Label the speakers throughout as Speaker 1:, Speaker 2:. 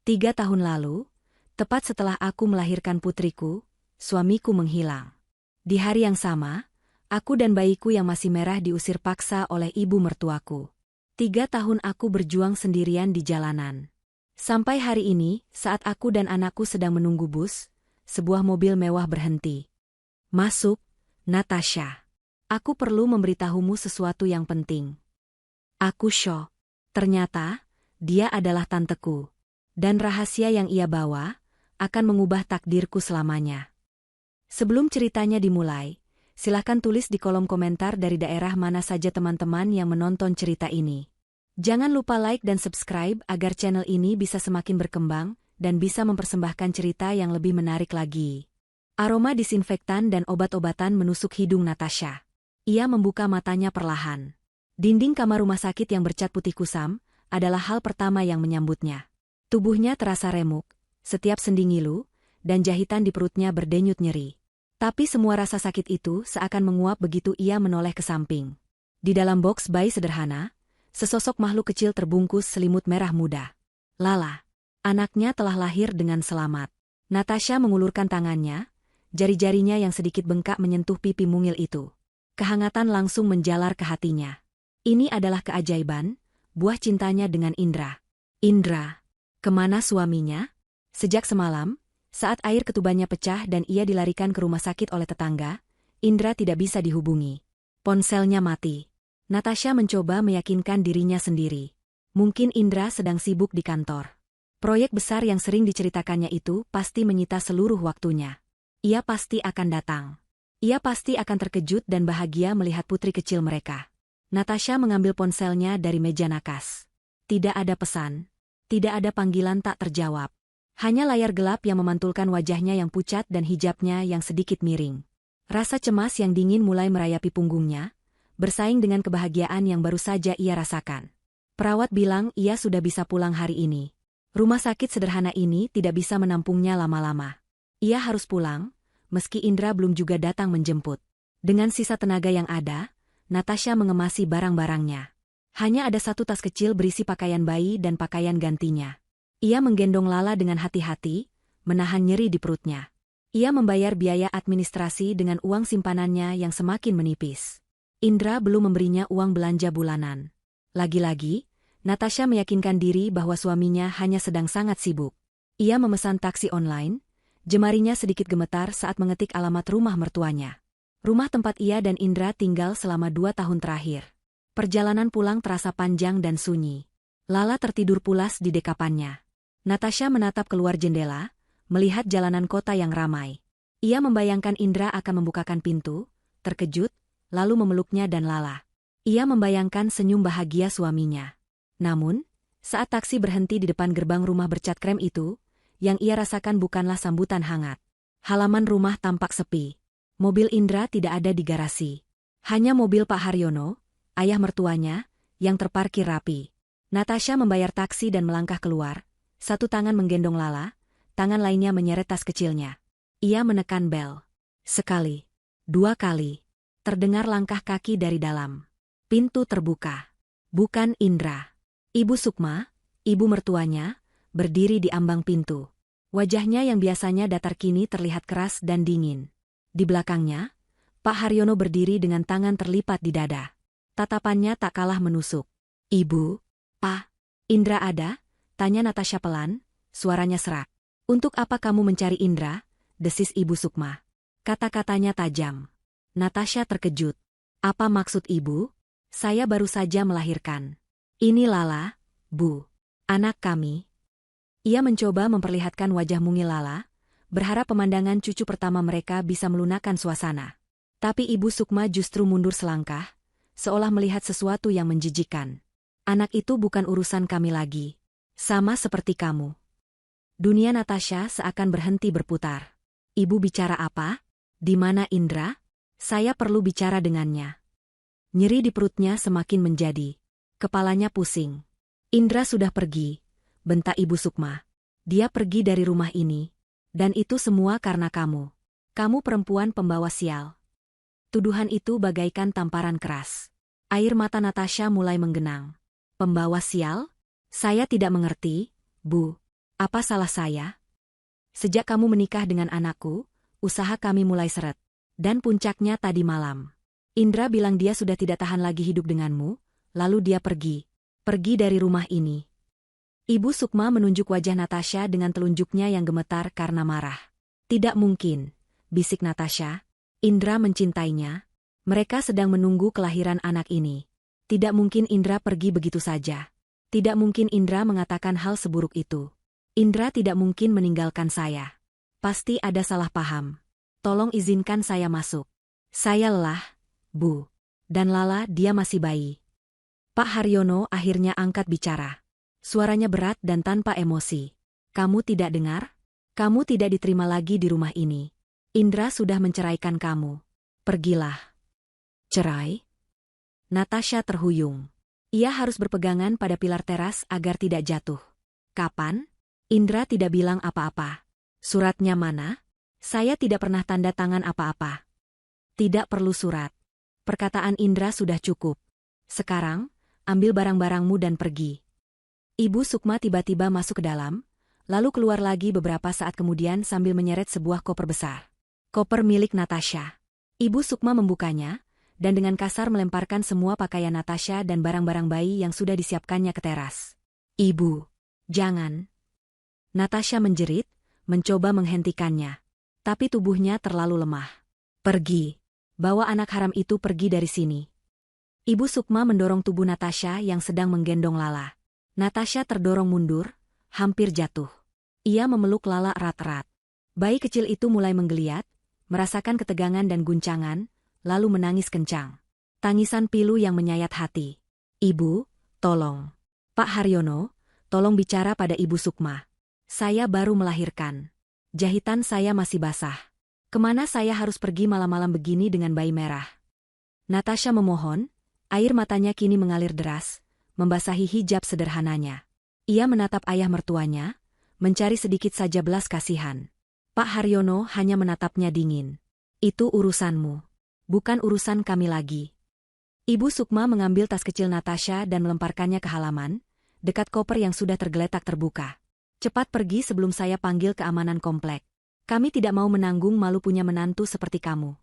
Speaker 1: 3 tahun lalu, tepat setelah aku melahirkan putriku, suamiku menghilang. Di hari yang sama, aku dan bayiku yang masih merah diusir paksa oleh ibu mertuaku. 3 tahun aku berjuang sendirian di jalanan. Sampai hari ini, saat aku dan anakku sedang menunggu bus, sebuah mobil mewah berhenti. Masuk, Natasha. Aku perlu memberitahumu sesuatu yang penting. Aku syok. Ternyata, dia adalah tanteku. Dan rahasia yang ia bawa akan mengubah takdirku selamanya. Sebelum ceritanya dimulai, silakan tulis di kolom komentar dari daerah mana saja teman-teman yang menonton cerita ini. Jangan lupa like dan subscribe agar channel ini bisa semakin berkembang dan bisa mempersembahkan cerita yang lebih menarik lagi. Aroma disinfektan dan obat-obatan menusuk hidung Natasha. Ia membuka matanya perlahan. Dinding kamar rumah sakit yang bercat putih kusam adalah hal pertama yang menyambutnya. Tubuhnya terasa remuk, setiap sendi ngilu, dan jahitan di perutnya berdenyut nyeri. Tapi semua rasa sakit itu seakan menguap begitu ia menoleh ke samping. Di dalam boks bayi sederhana, sesosok makhluk kecil terbungkus selimut merah muda. Lala. Anaknya telah lahir dengan selamat. Natasha mengulurkan tangannya, jari-jarinya yang sedikit bengkak menyentuh pipi mungil itu. Kehangatan langsung menjalar ke hatinya. Ini adalah keajaiban, buah cintanya dengan Indra. Indra. Kemana suaminya? Sejak semalam, saat air ketubannya pecah dan ia dilarikan ke rumah sakit oleh tetangga, Indra tidak bisa dihubungi. Ponselnya mati. Natasha mencoba meyakinkan dirinya sendiri. Mungkin Indra sedang sibuk di kantor. Proyek besar yang sering diceritakannya itu pasti menyita seluruh waktunya. Ia pasti akan datang. Ia pasti akan terkejut dan bahagia melihat putri kecil mereka. Natasha mengambil ponselnya dari meja nakas. Tidak ada pesan. Tidak ada panggilan tak terjawab. Hanya layar gelap yang memantulkan wajahnya yang pucat dan hijabnya yang sedikit miring. Rasa cemas yang dingin mulai merayapi punggungnya, bersaing dengan kebahagiaan yang baru saja ia rasakan. Perawat bilang ia sudah bisa pulang hari ini. Rumah sakit sederhana ini tidak bisa menampungnya lama-lama. Ia harus pulang, meski Indra belum juga datang menjemput. Dengan sisa tenaga yang ada, Natasha mengemasi barang-barangnya. Hanya ada satu tas kecil berisi pakaian bayi dan pakaian gantinya. Ia menggendong Lala dengan hati-hati, menahan nyeri di perutnya. Ia membayar biaya administrasi dengan uang simpanannya yang semakin menipis. Indra belum memberinya uang belanja bulanan. Lagi-lagi, Natasha meyakinkan diri bahwa suaminya hanya sedang sangat sibuk. Ia memesan taksi online, jemarinya sedikit gemetar saat mengetik alamat rumah mertuanya. Rumah tempat ia dan Indra tinggal selama 2 tahun terakhir. Perjalanan pulang terasa panjang dan sunyi. Lala tertidur pulas di dekapannya. Natasha menatap keluar jendela, melihat jalanan kota yang ramai. Ia membayangkan Indra akan membukakan pintu, terkejut, lalu memeluknya dan Lala. Ia membayangkan senyum bahagia suaminya. Namun, saat taksi berhenti di depan gerbang rumah bercat krem itu, yang ia rasakan bukanlah sambutan hangat. Halaman rumah tampak sepi. Mobil Indra tidak ada di garasi. Hanya mobil Pak Haryono, ayah mertuanya, yang terparkir rapi. Natasha membayar taksi dan melangkah keluar, satu tangan menggendong Lala, tangan lainnya menyeret tas kecilnya. Ia menekan bel. Sekali, 2 kali. Terdengar langkah kaki dari dalam. Pintu terbuka. Bukan Indra. Ibu Sukma, ibu mertuanya, berdiri di ambang pintu. Wajahnya yang biasanya datar kini terlihat keras dan dingin. Di belakangnya, Pak Haryono berdiri dengan tangan terlipat di dada. Tatapannya tak kalah menusuk. Ibu, Pak, Indra ada? Tanya Natasha pelan, suaranya serak. Untuk apa kamu mencari Indra? Desis Ibu Sukma. Kata-katanya tajam. Natasha terkejut. Apa maksud ibu? Saya baru saja melahirkan. Ini Lala, Bu. Anak kami. Ia mencoba memperlihatkan wajah mungil Lala, berharap pemandangan cucu pertama mereka bisa melunakkan suasana. Tapi Ibu Sukma justru mundur selangkah, seolah melihat sesuatu yang menjijikkan. Anak itu bukan urusan kami lagi. Sama seperti kamu. Dunia Natasha seakan berhenti berputar. Ibu bicara apa? Di mana Indra? Saya perlu bicara dengannya. Nyeri di perutnya semakin menjadi. Kepalanya pusing. Indra sudah pergi, bentak Ibu Sukma. Dia pergi dari rumah ini. Dan itu semua karena kamu. Kamu perempuan pembawa sial. Tuduhan itu bagaikan tamparan keras. Air mata Natasha mulai menggenang. Pembawa sial? Saya tidak mengerti, Bu. Apa salah saya? Sejak kamu menikah dengan anakku, usaha kami mulai seret. Dan puncaknya tadi malam. Indra bilang dia sudah tidak tahan lagi hidup denganmu, lalu dia pergi. Pergi dari rumah ini. Ibu Sukma menunjuk wajah Natasha dengan telunjuknya yang gemetar karena marah. Tidak mungkin, bisik Natasha. Indra mencintainya. Mereka sedang menunggu kelahiran anak ini. Tidak mungkin Indra pergi begitu saja. Tidak mungkin Indra mengatakan hal seburuk itu. Indra tidak mungkin meninggalkan saya. Pasti ada salah paham. Tolong izinkan saya masuk. Saya lelah, Bu. Dan Lala dia masih bayi. Pak Haryono akhirnya angkat bicara. Suaranya berat dan tanpa emosi. Kamu tidak dengar? Kamu tidak diterima lagi di rumah ini. Indra sudah menceraikan kamu. Pergilah. Cerai? Natasha terhuyung. Ia harus berpegangan pada pilar teras agar tidak jatuh. Kapan? Indra tidak bilang apa-apa. Suratnya mana? Saya tidak pernah tanda tangan apa-apa. Tidak perlu surat. Perkataan Indra sudah cukup. Sekarang, ambil barang-barangmu dan pergi. Ibu Sukma tiba-tiba masuk ke dalam, lalu keluar lagi beberapa saat kemudian sambil menyeret sebuah koper besar. Koper milik Natasha. Ibu Sukma membukanya, dan dengan kasar melemparkan semua pakaian Natasha dan barang-barang bayi yang sudah disiapkannya ke teras. Ibu, jangan. Natasha menjerit, mencoba menghentikannya. Tapi tubuhnya terlalu lemah. Pergi. Bawa anak haram itu pergi dari sini. Ibu Sukma mendorong tubuh Natasha yang sedang menggendong Lala. Natasha terdorong mundur, hampir jatuh. Ia memeluk Lala erat-erat. Bayi kecil itu mulai menggeliat, merasakan ketegangan dan guncangan, lalu menangis kencang. Tangisan pilu yang menyayat hati. Ibu, tolong. Pak Haryono, tolong bicara pada Ibu Sukma. Saya baru melahirkan. Jahitan saya masih basah. Kemana saya harus pergi malam-malam begini dengan bayi merah? Natasha memohon, air matanya kini mengalir deras, membasahi hijab sederhananya. Ia menatap ayah mertuanya, mencari sedikit saja belas kasihan. Pak Haryono hanya menatapnya dingin. Itu urusanmu. Bukan urusan kami lagi. Ibu Sukma mengambil tas kecil Natasha dan melemparkannya ke halaman, dekat koper yang sudah tergeletak terbuka. Cepat pergi sebelum saya panggil keamanan komplek. Kami tidak mau menanggung malu punya menantu seperti kamu.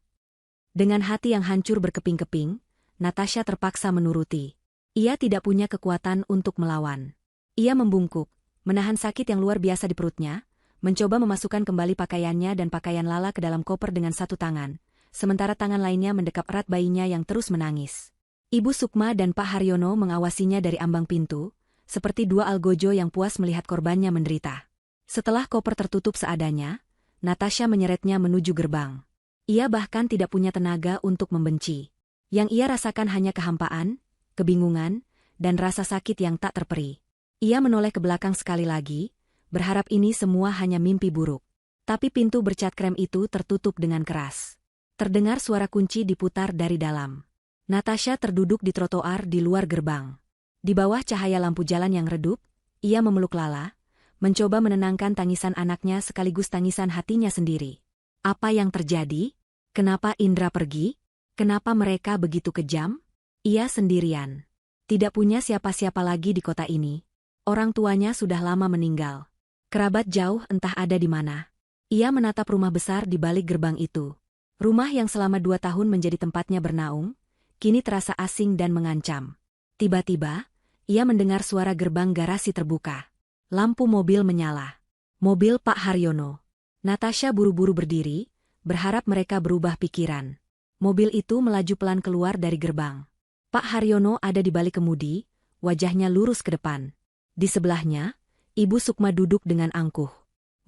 Speaker 1: Dengan hati yang hancur berkeping-keping, Natasha terpaksa menuruti. Ia tidak punya kekuatan untuk melawan. Ia membungkuk, menahan sakit yang luar biasa di perutnya, mencoba memasukkan kembali pakaiannya dan pakaian Lala ke dalam koper dengan satu tangan, sementara tangan lainnya mendekap erat bayinya yang terus menangis. Ibu Sukma dan Pak Haryono mengawasinya dari ambang pintu, seperti dua algojo yang puas melihat korbannya menderita. Setelah koper tertutup seadanya, Natasha menyeretnya menuju gerbang. Ia bahkan tidak punya tenaga untuk membenci. Yang ia rasakan hanya kehampaan, kebingungan, dan rasa sakit yang tak terperi. Ia menoleh ke belakang sekali lagi, berharap ini semua hanya mimpi buruk. Tapi pintu bercat krem itu tertutup dengan keras. Terdengar suara kunci diputar dari dalam. Natasha terduduk di trotoar di luar gerbang. Di bawah cahaya lampu jalan yang redup, ia memeluk Lala, mencoba menenangkan tangisan anaknya sekaligus tangisan hatinya sendiri. Apa yang terjadi? Kenapa Indra pergi? Kenapa mereka begitu kejam? Ia sendirian. Tidak punya siapa-siapa lagi di kota ini. Orang tuanya sudah lama meninggal. Kerabat jauh entah ada di mana. Ia menatap rumah besar di balik gerbang itu. Rumah yang selama 2 tahun menjadi tempatnya bernaung, kini terasa asing dan mengancam. Tiba-tiba, ia mendengar suara gerbang garasi terbuka. Lampu mobil menyala. Mobil Pak Haryono. Natasha buru-buru berdiri, berharap mereka berubah pikiran. Mobil itu melaju pelan keluar dari gerbang. Pak Haryono ada di balik kemudi, wajahnya lurus ke depan. Di sebelahnya, Ibu Sukma duduk dengan angkuh.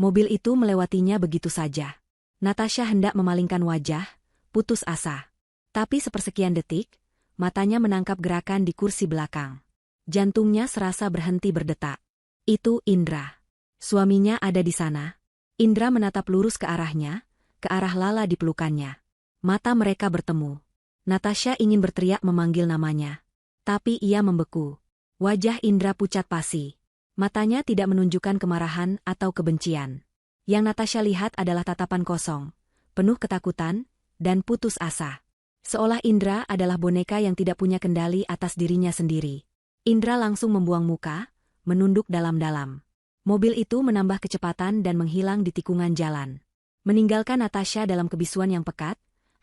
Speaker 1: Mobil itu melewatinya begitu saja. Natasha hendak memalingkan wajah, putus asa. Tapi sepersekian detik, matanya menangkap gerakan di kursi belakang. Jantungnya serasa berhenti berdetak. Itu Indra. Suaminya ada di sana. Indra menatap lurus ke arahnya, ke arah Lala di pelukannya. Mata mereka bertemu. Natasha ingin berteriak memanggil namanya. Tapi ia membeku. Wajah Indra pucat pasi. Matanya tidak menunjukkan kemarahan atau kebencian. Yang Natasha lihat adalah tatapan kosong, penuh ketakutan, dan putus asa. Seolah Indra adalah boneka yang tidak punya kendali atas dirinya sendiri. Indra langsung membuang muka, menunduk dalam-dalam. Mobil itu menambah kecepatan dan menghilang di tikungan jalan. Meninggalkan Natasha dalam kebisuan yang pekat,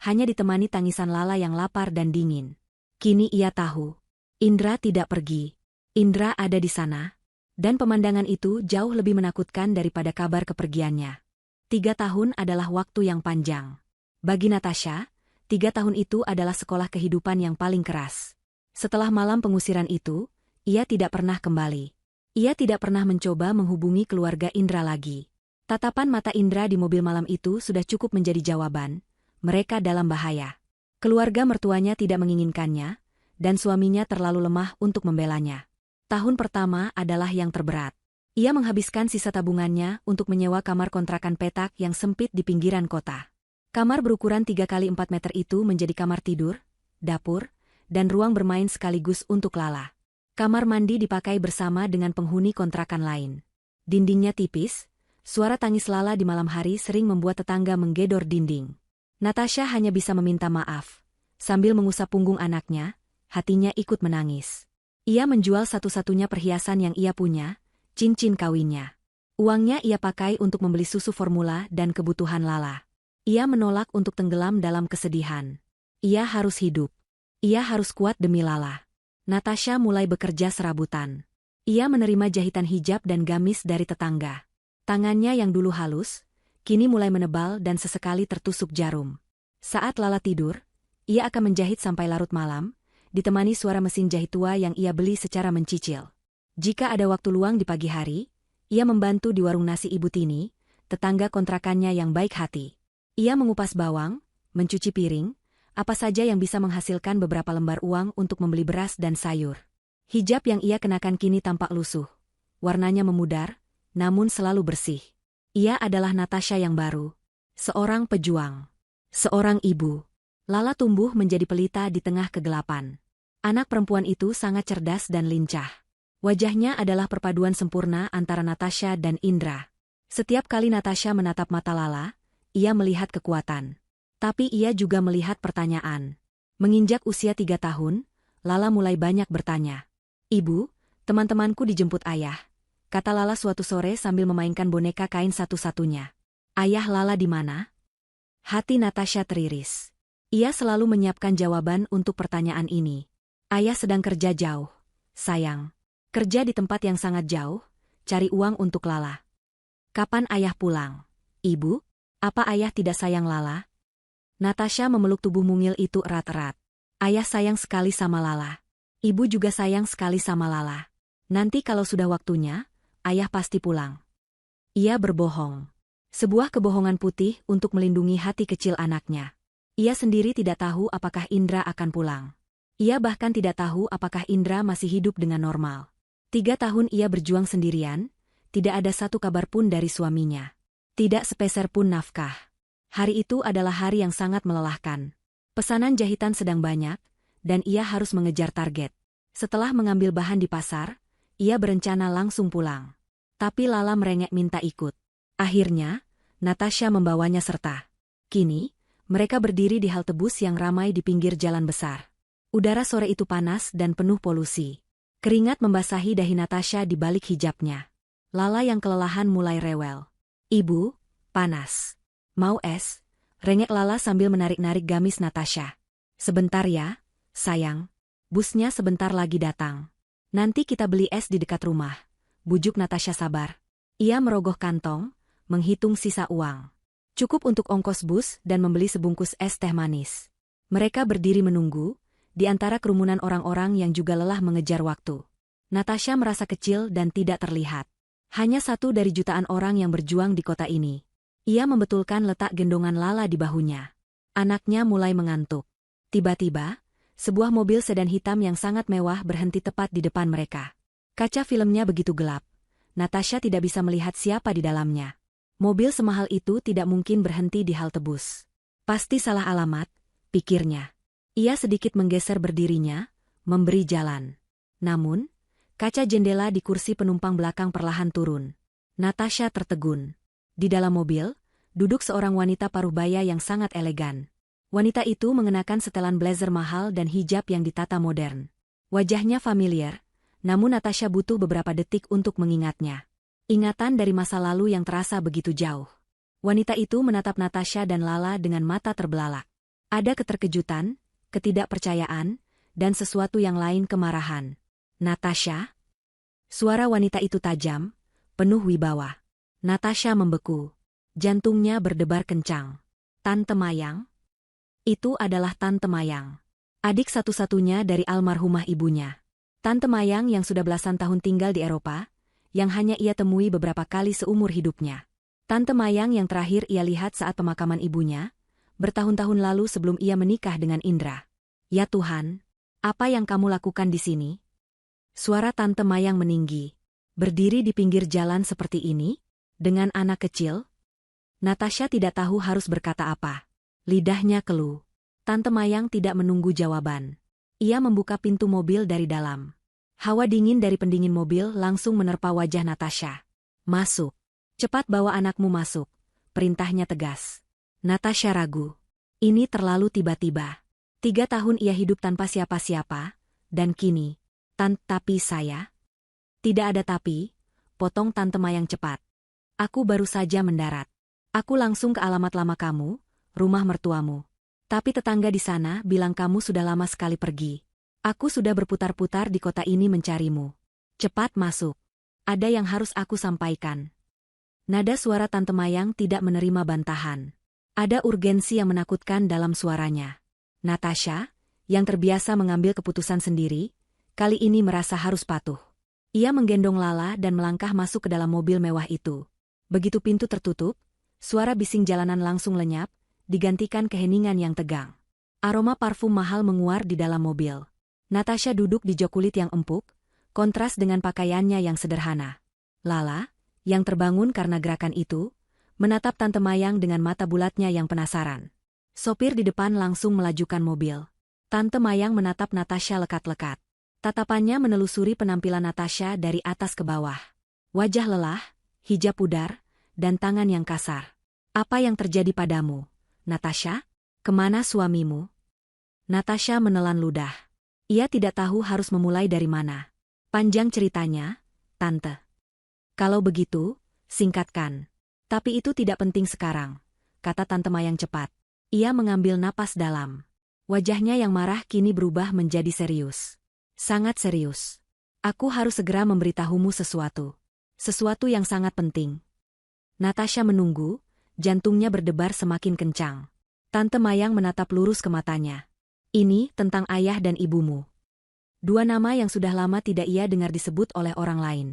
Speaker 1: hanya ditemani tangisan Lala yang lapar dan dingin. Kini ia tahu. Indra tidak pergi. Indra ada di sana. Dan pemandangan itu jauh lebih menakutkan daripada kabar kepergiannya. 3 tahun adalah waktu yang panjang. Bagi Natasha, 3 tahun itu adalah sekolah kehidupan yang paling keras. Setelah malam pengusiran itu, ia tidak pernah kembali. Ia tidak pernah mencoba menghubungi keluarga Indra lagi. Tatapan mata Indra di mobil malam itu sudah cukup menjadi jawaban. Mereka dalam bahaya. Keluarga mertuanya tidak menginginkannya, dan suaminya terlalu lemah untuk membelanya. Tahun pertama adalah yang terberat. Ia menghabiskan sisa tabungannya untuk menyewa kamar kontrakan petak yang sempit di pinggiran kota. Kamar berukuran 3 kali 4 meter itu menjadi kamar tidur, dapur, dan ruang bermain sekaligus untuk Lala. Kamar mandi dipakai bersama dengan penghuni kontrakan lain. Dindingnya tipis, suara tangis Lala di malam hari sering membuat tetangga menggedor dinding. Natasha hanya bisa meminta maaf. Sambil mengusap punggung anaknya, hatinya ikut menangis. Ia menjual satu-satunya perhiasan yang ia punya, cincin kawinnya. Uangnya ia pakai untuk membeli susu formula dan kebutuhan Lala. Ia menolak untuk tenggelam dalam kesedihan. Ia harus hidup. Ia harus kuat demi Lala. Natasha mulai bekerja serabutan. Ia menerima jahitan hijab dan gamis dari tetangga. Tangannya yang dulu halus, kini mulai menebal dan sesekali tertusuk jarum. Saat Lala tidur, ia akan menjahit sampai larut malam, ditemani suara mesin jahit tua yang ia beli secara mencicil. Jika ada waktu luang di pagi hari, ia membantu di warung nasi Ibu Tini, tetangga kontrakannya yang baik hati. Ia mengupas bawang, mencuci piring, apa saja yang bisa menghasilkan beberapa lembar uang untuk membeli beras dan sayur. Hijab yang ia kenakan kini tampak lusuh. Warnanya memudar, namun selalu bersih. Ia adalah Natasha yang baru. Seorang pejuang. Seorang ibu. Lala tumbuh menjadi pelita di tengah kegelapan. Anak perempuan itu sangat cerdas dan lincah. Wajahnya adalah perpaduan sempurna antara Natasha dan Indra. Setiap kali Natasha menatap mata Lala, ia melihat kekuatan. Tapi ia juga melihat pertanyaan. Menginjak usia 3 tahun, Lala mulai banyak bertanya. "Ibu, teman-temanku dijemput ayah," kata Lala suatu sore sambil memainkan boneka kain satu-satunya. "Ayah Lala di mana?" Hati Natasha teriris. Ia selalu menyiapkan jawaban untuk pertanyaan ini. "Ayah sedang kerja jauh, sayang. Kerja di tempat yang sangat jauh, cari uang untuk Lala." "Kapan ayah pulang?" "Ibu, apa ayah tidak sayang Lala?" Natasha memeluk tubuh mungil itu erat-erat. "Ayah sayang sekali sama Lala. Ibu juga sayang sekali sama Lala. Nanti kalau sudah waktunya, ayah pasti pulang." Ia berbohong. Sebuah kebohongan putih untuk melindungi hati kecil anaknya. Ia sendiri tidak tahu apakah Indra akan pulang. Ia bahkan tidak tahu apakah Indra masih hidup dengan normal. 3 tahun ia berjuang sendirian, tidak ada satu kabar pun dari suaminya. Tidak sepeser pun nafkah. Hari itu adalah hari yang sangat melelahkan. Pesanan jahitan sedang banyak, dan ia harus mengejar target. Setelah mengambil bahan di pasar, ia berencana langsung pulang. Tapi Lala merengek minta ikut. Akhirnya, Natasha membawanya serta. Kini, mereka berdiri di halte bus yang ramai di pinggir jalan besar. Udara sore itu panas dan penuh polusi. Keringat membasahi dahi Natasha di balik hijabnya. Lala yang kelelahan mulai rewel. "Ibu, panas. Mau es?" rengek Lala sambil menarik-narik gamis Natasha. "Sebentar ya, sayang. Busnya sebentar lagi datang. Nanti kita beli es di dekat rumah," bujuk Natasha sabar. Ia merogoh kantong, menghitung sisa uang. Cukup untuk ongkos bus dan membeli sebungkus es teh manis. Mereka berdiri menunggu, di antara kerumunan orang-orang yang juga lelah mengejar waktu. Natasha merasa kecil dan tidak terlihat. Hanya satu dari jutaan orang yang berjuang di kota ini. Ia membetulkan letak gendongan Lala di bahunya. Anaknya mulai mengantuk. Tiba-tiba, sebuah mobil sedan hitam yang sangat mewah berhenti tepat di depan mereka. Kaca filmnya begitu gelap. Natasha tidak bisa melihat siapa di dalamnya. Mobil semahal itu tidak mungkin berhenti di halte bus. Pasti salah alamat, pikirnya. Ia sedikit menggeser berdirinya, memberi jalan. Namun, kaca jendela di kursi penumpang belakang perlahan turun. Natasha tertegun. Di dalam mobil, duduk seorang wanita paruh baya yang sangat elegan. Wanita itu mengenakan setelan blazer mahal dan hijab yang ditata modern. Wajahnya familiar, namun Natasha butuh beberapa detik untuk mengingatnya. Ingatan dari masa lalu yang terasa begitu jauh. Wanita itu menatap Natasha dan Lala dengan mata terbelalak. Ada keterkejutan, ketidakpercayaan, dan sesuatu yang lain kemarahan. Natasha? Suara wanita itu tajam, penuh wibawa. Natasha membeku. Jantungnya berdebar kencang. Tante Mayang? Itu adalah Tante Mayang. Adik satu-satunya dari almarhumah ibunya. Tante Mayang yang sudah belasan tahun tinggal di Eropa, yang hanya ia temui beberapa kali seumur hidupnya. Tante Mayang yang terakhir ia lihat saat pemakaman ibunya, bertahun-tahun lalu sebelum ia menikah dengan Indra. Ya Tuhan, apa yang kamu lakukan di sini? Suara Tante Mayang meninggi. Berdiri di pinggir jalan seperti ini, dengan anak kecil? Natasha tidak tahu harus berkata apa. Lidahnya keluh. Tante Mayang tidak menunggu jawaban. Ia membuka pintu mobil dari dalam. Hawa dingin dari pendingin mobil langsung menerpa wajah Natasha. Masuk. Cepat bawa anakmu masuk. Perintahnya tegas. Natasha ragu. Ini terlalu tiba-tiba. 3 tahun ia hidup tanpa siapa-siapa, dan kini, tapi saya? Tidak ada tapi, potong Tante Mayang cepat. Aku baru saja mendarat. Aku langsung ke alamat lama kamu, rumah mertuamu. Tapi tetangga di sana bilang kamu sudah lama sekali pergi. Aku sudah berputar-putar di kota ini mencarimu. Cepat masuk. Ada yang harus aku sampaikan. Nada suara Tante Mayang tidak menerima bantahan. Ada urgensi yang menakutkan dalam suaranya. Natasha, yang terbiasa mengambil keputusan sendiri, kali ini merasa harus patuh. Ia menggendong Lala dan melangkah masuk ke dalam mobil mewah itu. Begitu pintu tertutup, suara bising jalanan langsung lenyap, digantikan keheningan yang tegang. Aroma parfum mahal menguar di dalam mobil. Natasha duduk di jok kulit yang empuk, kontras dengan pakaiannya yang sederhana. Lala, yang terbangun karena gerakan itu, menatap Tante Mayang dengan mata bulatnya yang penasaran. Sopir di depan langsung melajukan mobil. Tante Mayang menatap Natasha lekat-lekat. Tatapannya menelusuri penampilan Natasha dari atas ke bawah. Wajah lelah, hijab pudar, dan tangan yang kasar. Apa yang terjadi padamu, Natasha? Kemana suamimu? Natasha menelan ludah. Ia tidak tahu harus memulai dari mana. Panjang ceritanya, Tante. Kalau begitu, singkatkan. Tapi itu tidak penting sekarang, kata Tante Mayang cepat. Ia mengambil napas dalam. Wajahnya yang marah kini berubah menjadi serius. Sangat serius. Aku harus segera memberitahumu sesuatu. Sesuatu yang sangat penting. Natasha menunggu, jantungnya berdebar semakin kencang. Tante Mayang menatap lurus ke matanya. Ini tentang ayah dan ibumu. 2 nama yang sudah lama tidak ia dengar disebut oleh orang lain.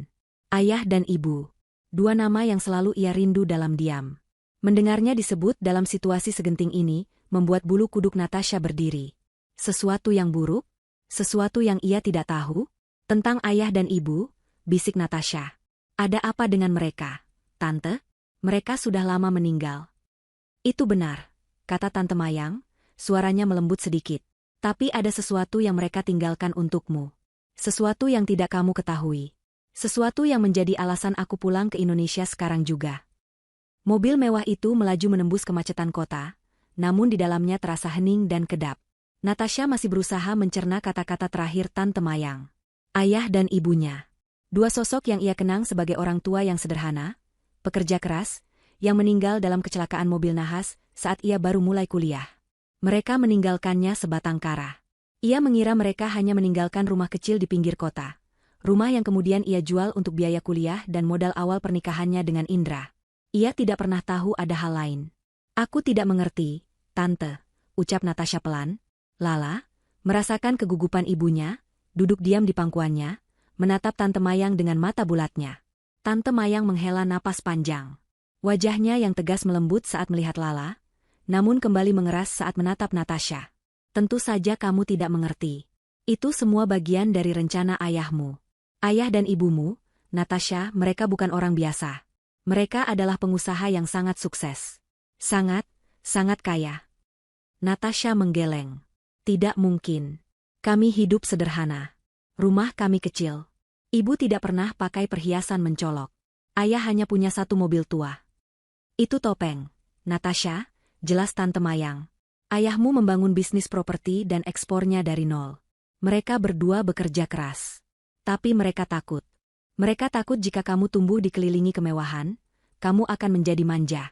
Speaker 1: Ayah dan ibu. 2 nama yang selalu ia rindu dalam diam. Mendengarnya disebut dalam situasi segenting ini, membuat bulu kuduk Natasha berdiri. Sesuatu yang buruk? Sesuatu yang ia tidak tahu? Tentang ayah dan ibu, bisik Natasha. Ada apa dengan mereka, Tante? Mereka sudah lama meninggal. Itu benar, kata Tante Mayang, suaranya melembut sedikit. Tapi ada sesuatu yang mereka tinggalkan untukmu. Sesuatu yang tidak kamu ketahui. Sesuatu yang menjadi alasan aku pulang ke Indonesia sekarang juga. Mobil mewah itu melaju menembus kemacetan kota, namun di dalamnya terasa hening dan kedap. Natasha masih berusaha mencerna kata-kata terakhir Tante Mayang. Ayah dan ibunya. 2 sosok yang ia kenang sebagai orang tua yang sederhana, pekerja keras, yang meninggal dalam kecelakaan mobil nahas saat ia baru mulai kuliah. Mereka meninggalkannya sebatang kara. Ia mengira mereka hanya meninggalkan rumah kecil di pinggir kota. Rumah yang kemudian ia jual untuk biaya kuliah dan modal awal pernikahannya dengan Indra. Ia tidak pernah tahu ada hal lain. Aku tidak mengerti, Tante, ucap Natasha pelan. Lala, merasakan kegugupan ibunya, duduk diam di pangkuannya, menatap Tante Mayang dengan mata bulatnya. Tante Mayang menghela napas panjang. Wajahnya yang tegas melembut saat melihat Lala, namun kembali mengeras saat menatap Natasha. Tentu saja kamu tidak mengerti. Itu semua bagian dari rencana ayahmu. Ayah dan ibumu, Natasha, mereka bukan orang biasa. Mereka adalah pengusaha yang sangat sukses. Sangat, sangat kaya. Natasha menggeleng. Tidak mungkin. Kami hidup sederhana. Rumah kami kecil. Ibu tidak pernah pakai perhiasan mencolok. Ayah hanya punya 1 mobil tua. Itu topeng, Natasha, jelas Tante Mayang. Ayahmu membangun bisnis properti dan ekspornya dari nol. Mereka berdua bekerja keras. Tapi mereka takut. Mereka takut jika kamu tumbuh dikelilingi kemewahan, kamu akan menjadi manja.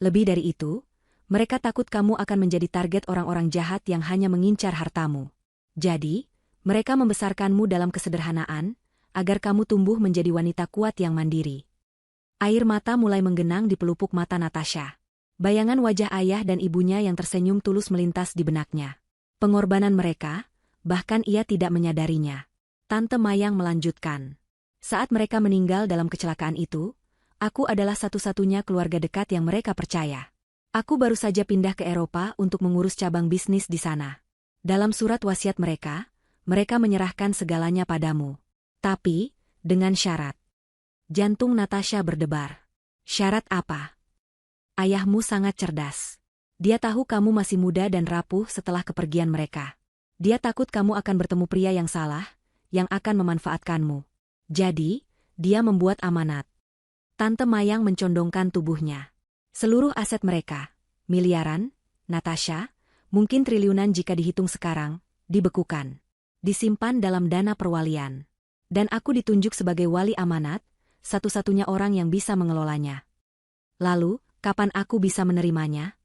Speaker 1: Lebih dari itu, mereka takut kamu akan menjadi target orang-orang jahat yang hanya mengincar hartamu. Jadi, mereka membesarkanmu dalam kesederhanaan, agar kamu tumbuh menjadi wanita kuat yang mandiri. Air mata mulai menggenang di pelupuk mata Natasha. Bayangan wajah ayah dan ibunya yang tersenyum tulus melintas di benaknya. Pengorbanan mereka, bahkan ia tidak menyadarinya. Tante Mayang melanjutkan. Saat mereka meninggal dalam kecelakaan itu, aku adalah satu-satunya keluarga dekat yang mereka percaya. Aku baru saja pindah ke Eropa untuk mengurus cabang bisnis di sana. Dalam surat wasiat mereka, mereka menyerahkan segalanya padamu. Tapi, dengan syarat. Jantung Natasha berdebar. Syarat apa? Ayahmu sangat cerdas. Dia tahu kamu masih muda dan rapuh setelah kepergian mereka. Dia takut kamu akan bertemu pria yang salah, yang akan memanfaatkanmu. Jadi, dia membuat amanat. Tante Mayang mencondongkan tubuhnya. Seluruh aset mereka, miliaran, Natasha, mungkin triliunan jika dihitung sekarang, dibekukan. Disimpan dalam dana perwalian. Dan aku ditunjuk sebagai wali amanat, satu-satunya orang yang bisa mengelolanya. Lalu, kapan aku bisa menerimanya?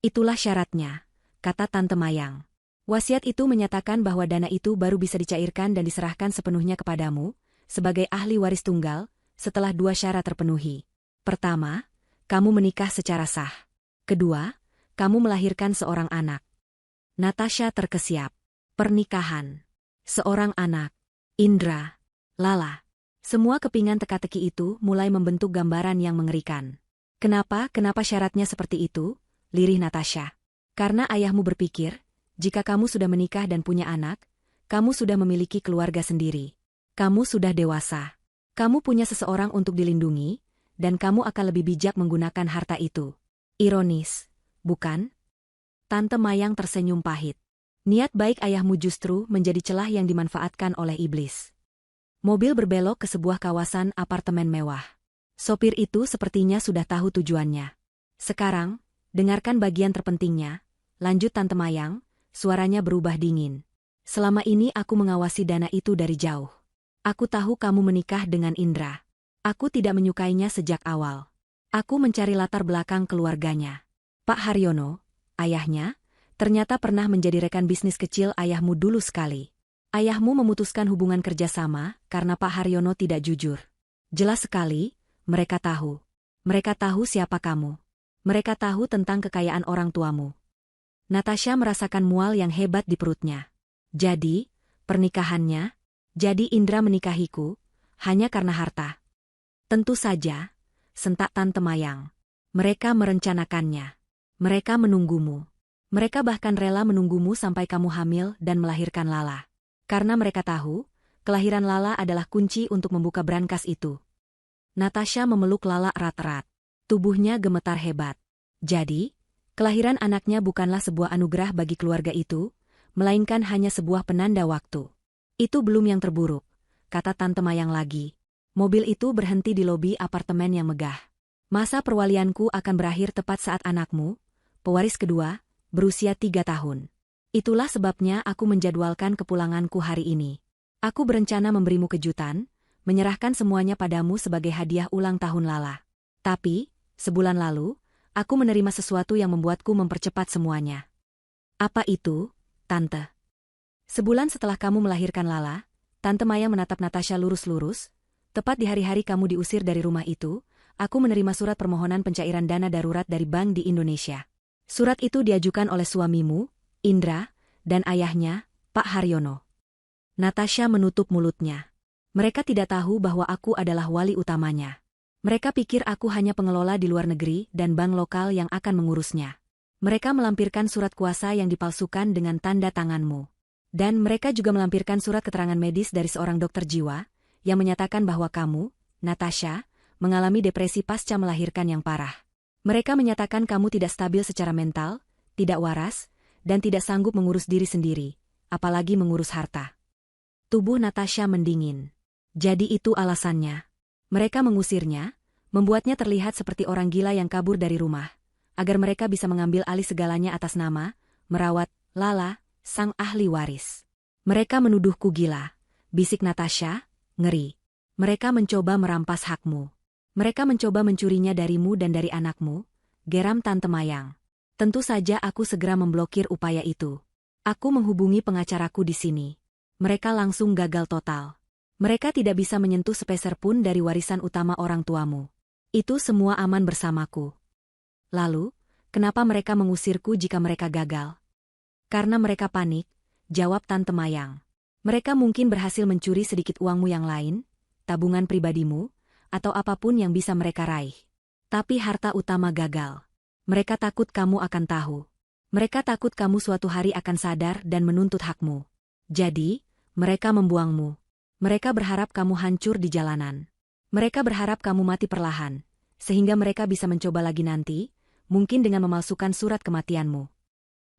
Speaker 1: Itulah syaratnya, kata Tante Mayang. Wasiat itu menyatakan bahwa dana itu baru bisa dicairkan dan diserahkan sepenuhnya kepadamu, sebagai ahli waris tunggal, setelah 2 syarat terpenuhi. Pertama, kamu menikah secara sah. Kedua, kamu melahirkan seorang anak. Natasha terkesiap. Pernikahan. Seorang anak. Indra. Lala. Semua kepingan teka-teki itu mulai membentuk gambaran yang mengerikan. Kenapa syaratnya seperti itu? Lirih Natasha. Karena ayahmu berpikir, jika kamu sudah menikah dan punya anak, kamu sudah memiliki keluarga sendiri. Kamu sudah dewasa. Kamu punya seseorang untuk dilindungi, dan kamu akan lebih bijak menggunakan harta itu. Ironis, bukan? Tante Mayang tersenyum pahit. Niat baik ayahmu justru menjadi celah yang dimanfaatkan oleh iblis. Mobil berbelok ke sebuah kawasan apartemen mewah. Sopir itu sepertinya sudah tahu tujuannya. Sekarang, dengarkan bagian terpentingnya, lanjut Tante Mayang, suaranya berubah dingin. Selama ini aku mengawasi dana itu dari jauh. Aku tahu kamu menikah dengan Indra. Aku tidak menyukainya sejak awal. Aku mencari latar belakang keluarganya. Pak Haryono, ayahnya, ternyata pernah menjadi rekan bisnis kecil ayahmu dulu sekali. Ayahmu memutuskan hubungan kerjasama karena Pak Haryono tidak jujur. Jelas sekali, mereka tahu. Mereka tahu siapa kamu. Mereka tahu tentang kekayaan orang tuamu. Natasha merasakan mual yang hebat di perutnya. Jadi, pernikahannya, jadi Indra menikahiku, hanya karena harta. Tentu saja, sentak Tante Mayang. Mereka merencanakannya. Mereka menunggumu. Mereka bahkan rela menunggumu sampai kamu hamil dan melahirkan Lala. Karena mereka tahu, kelahiran Lala adalah kunci untuk membuka brankas itu. Natasha memeluk Lala erat-erat. Tubuhnya gemetar hebat. Jadi, kelahiran anaknya bukanlah sebuah anugerah bagi keluarga itu, melainkan hanya sebuah penanda waktu. Itu belum yang terburuk, kata Tante Mayang lagi. Mobil itu berhenti di lobi apartemen yang megah. Masa perwalianku akan berakhir tepat saat anakmu, pewaris kedua, berusia 3 tahun. Itulah sebabnya aku menjadwalkan kepulanganku hari ini. Aku berencana memberimu kejutan, menyerahkan semuanya padamu sebagai hadiah ulang tahun Lala. Tapi, sebulan lalu, aku menerima sesuatu yang membuatku mempercepat semuanya. Apa itu, Tante? Sebulan setelah kamu melahirkan Lala, Tante Maya menatap Natasha lurus-lurus. Tepat di hari-hari kamu diusir dari rumah itu, aku menerima surat permohonan pencairan dana darurat dari bank di Indonesia. Surat itu diajukan oleh suamimu, Indra, dan ayahnya, Pak Haryono. Natasha menutup mulutnya. Mereka tidak tahu bahwa aku adalah wali utamanya. Mereka pikir aku hanya pengelola di luar negeri dan bank lokal yang akan mengurusnya. Mereka melampirkan surat kuasa yang dipalsukan dengan tanda tanganmu. Dan mereka juga melampirkan surat keterangan medis dari seorang dokter jiwa, yang menyatakan bahwa kamu, Natasha, mengalami depresi pasca melahirkan yang parah. Mereka menyatakan kamu tidak stabil secara mental, tidak waras, dan tidak sanggup mengurus diri sendiri, apalagi mengurus harta. Tubuh Natasha mendingin. Jadi itu alasannya. Mereka mengusirnya, membuatnya terlihat seperti orang gila yang kabur dari rumah, agar mereka bisa mengambil alih segalanya atas nama, merawat, Lala, sang ahli waris. Mereka menuduhku gila, bisik Natasha, ngeri. Mereka mencoba merampas hakmu. Mereka mencoba mencurinya darimu dan dari anakmu, geram Tante Mayang. Tentu saja aku segera memblokir upaya itu. Aku menghubungi pengacaraku di sini. Mereka langsung gagal total. Mereka tidak bisa menyentuh sepeser pun dari warisan utama orang tuamu. Itu semua aman bersamaku. Lalu, kenapa mereka mengusirku jika mereka gagal? Karena mereka panik, jawab Tante Mayang. Mereka mungkin berhasil mencuri sedikit uangmu yang lain, tabungan pribadimu, atau apapun yang bisa mereka raih. Tapi harta utama gagal. Mereka takut kamu akan tahu. Mereka takut kamu suatu hari akan sadar dan menuntut hakmu. Jadi, mereka membuangmu. Mereka berharap kamu hancur di jalanan. Mereka berharap kamu mati perlahan, sehingga mereka bisa mencoba lagi nanti, mungkin dengan memalsukan surat kematianmu.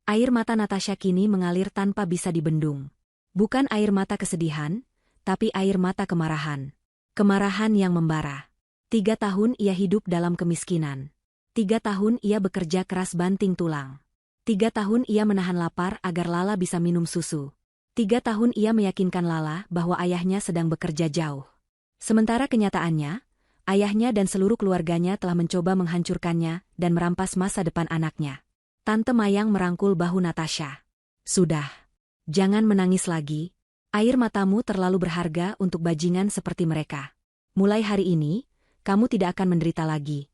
Speaker 1: Air mata Natasha kini mengalir tanpa bisa dibendung. Bukan air mata kesedihan, tapi air mata kemarahan. Kemarahan yang membara. 3 tahun ia hidup dalam kemiskinan. 3 tahun ia bekerja keras banting tulang. 3 tahun ia menahan lapar agar Lala bisa minum susu. 3 tahun ia meyakinkan Lala bahwa ayahnya sedang bekerja jauh. Sementara kenyataannya, ayahnya dan seluruh keluarganya telah mencoba menghancurkannya dan merampas masa depan anaknya. Tante Mayang merangkul bahu Natasha. Sudah. Jangan menangis lagi. Air matamu terlalu berharga untuk bajingan seperti mereka. Mulai hari ini, kamu tidak akan menderita lagi.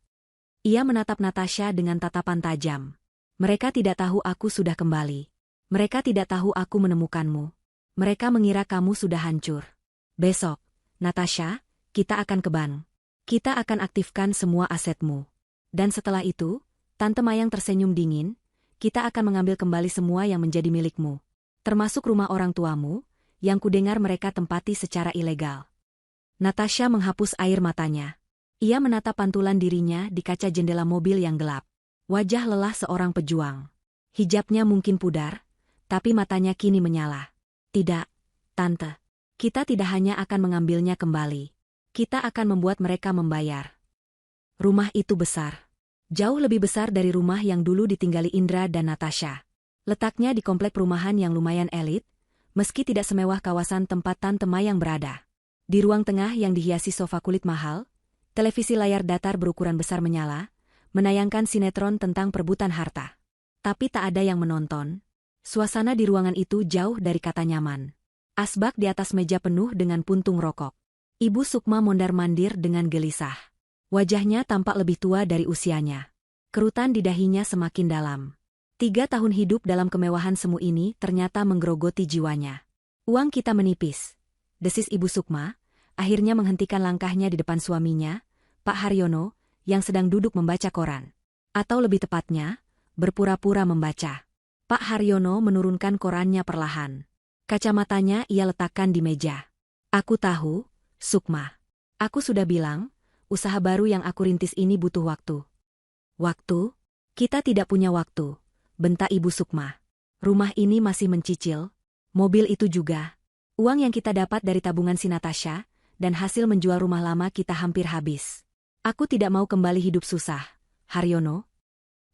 Speaker 1: Ia menatap Natasha dengan tatapan tajam. Mereka tidak tahu aku sudah kembali. Mereka tidak tahu aku menemukanmu. Mereka mengira kamu sudah hancur. Besok, Natasha, kita akan ke bank. Kita akan aktifkan semua asetmu. Dan setelah itu, Tante Mayang tersenyum dingin, kita akan mengambil kembali semua yang menjadi milikmu. Termasuk rumah orang tuamu, yang kudengar mereka tempati secara ilegal. Natasha menghapus air matanya. Ia menatap pantulan dirinya di kaca jendela mobil yang gelap. Wajah lelah seorang pejuang. Hijabnya mungkin pudar, tapi matanya kini menyala. Tidak, Tante. Kita tidak hanya akan mengambilnya kembali. Kita akan membuat mereka membayar. Rumah itu besar. Jauh lebih besar dari rumah yang dulu ditinggali Indra dan Natasha. Letaknya di komplek perumahan yang lumayan elit, meski tidak semewah kawasan tempat Tante Mayang berada. Di ruang tengah yang dihiasi sofa kulit mahal, televisi layar datar berukuran besar menyala, menayangkan sinetron tentang perebutan harta. Tapi tak ada yang menonton. Suasana di ruangan itu jauh dari kata nyaman. Asbak di atas meja penuh dengan puntung rokok. Ibu Sukma mondar-mandir dengan gelisah. Wajahnya tampak lebih tua dari usianya. Kerutan di dahinya semakin dalam. 3 tahun hidup dalam kemewahan semu ini ternyata menggerogoti jiwanya. Uang kita menipis. Desis Ibu Sukma, akhirnya menghentikan langkahnya di depan suaminya, Pak Haryono, yang sedang duduk membaca koran. Atau lebih tepatnya, berpura-pura membaca. Pak Haryono menurunkan korannya perlahan. Kacamatanya ia letakkan di meja. Aku tahu, Sukma. Aku sudah bilang, usaha baru yang aku rintis ini butuh waktu. Waktu? Kita tidak punya waktu, bentak Ibu Sukma. Rumah ini masih mencicil, mobil itu juga. Uang yang kita dapat dari tabungan si Natasha, dan hasil menjual rumah lama kita hampir habis. Aku tidak mau kembali hidup susah, Haryono.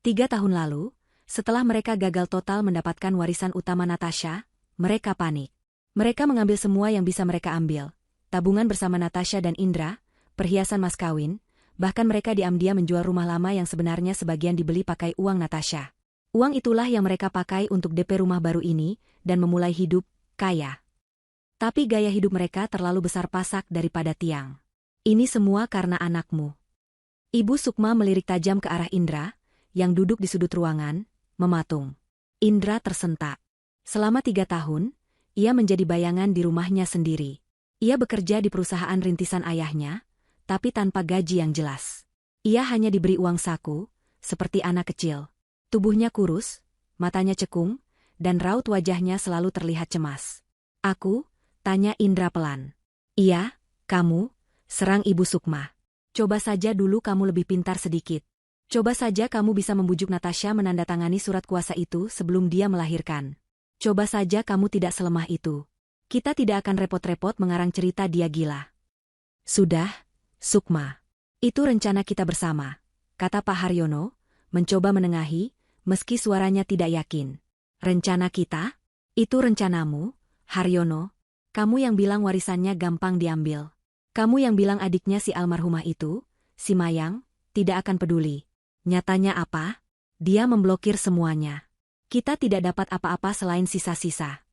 Speaker 1: 3 tahun lalu, setelah mereka gagal total mendapatkan warisan utama Natasha, mereka panik. Mereka mengambil semua yang bisa mereka ambil. Tabungan bersama Natasha dan Indra, perhiasan mas kawin, bahkan mereka diam-diam menjual rumah lama yang sebenarnya sebagian dibeli pakai uang Natasha. Uang itulah yang mereka pakai untuk DP rumah baru ini, dan memulai hidup kaya. Tapi gaya hidup mereka terlalu besar pasak daripada tiang. Ini semua karena anakmu. Ibu Sukma melirik tajam ke arah Indra, yang duduk di sudut ruangan, mematung. Indra tersentak. Selama 3 tahun, ia menjadi bayangan di rumahnya sendiri. Ia bekerja di perusahaan rintisan ayahnya, tapi tanpa gaji yang jelas. Ia hanya diberi uang saku, seperti anak kecil. Tubuhnya kurus, matanya cekung, dan raut wajahnya selalu terlihat cemas. Aku? Tanya Indra pelan. Iya, kamu, serang Ibu Sukma. Coba saja dulu kamu lebih pintar sedikit. Coba saja kamu bisa membujuk Natasha menandatangani surat kuasa itu sebelum dia melahirkan. Coba saja kamu tidak selemah itu. Kita tidak akan repot-repot mengarang cerita dia gila. Sudah, Sukma. Itu rencana kita bersama, kata Pak Haryono, mencoba menengahi, meski suaranya tidak yakin. Rencana kita? Itu rencanamu, Haryono. Kamu yang bilang warisannya gampang diambil. Kamu yang bilang adiknya si almarhumah itu, si Mayang, tidak akan peduli. Nyatanya apa? Dia memblokir semuanya. Kita tidak dapat apa-apa selain sisa-sisa.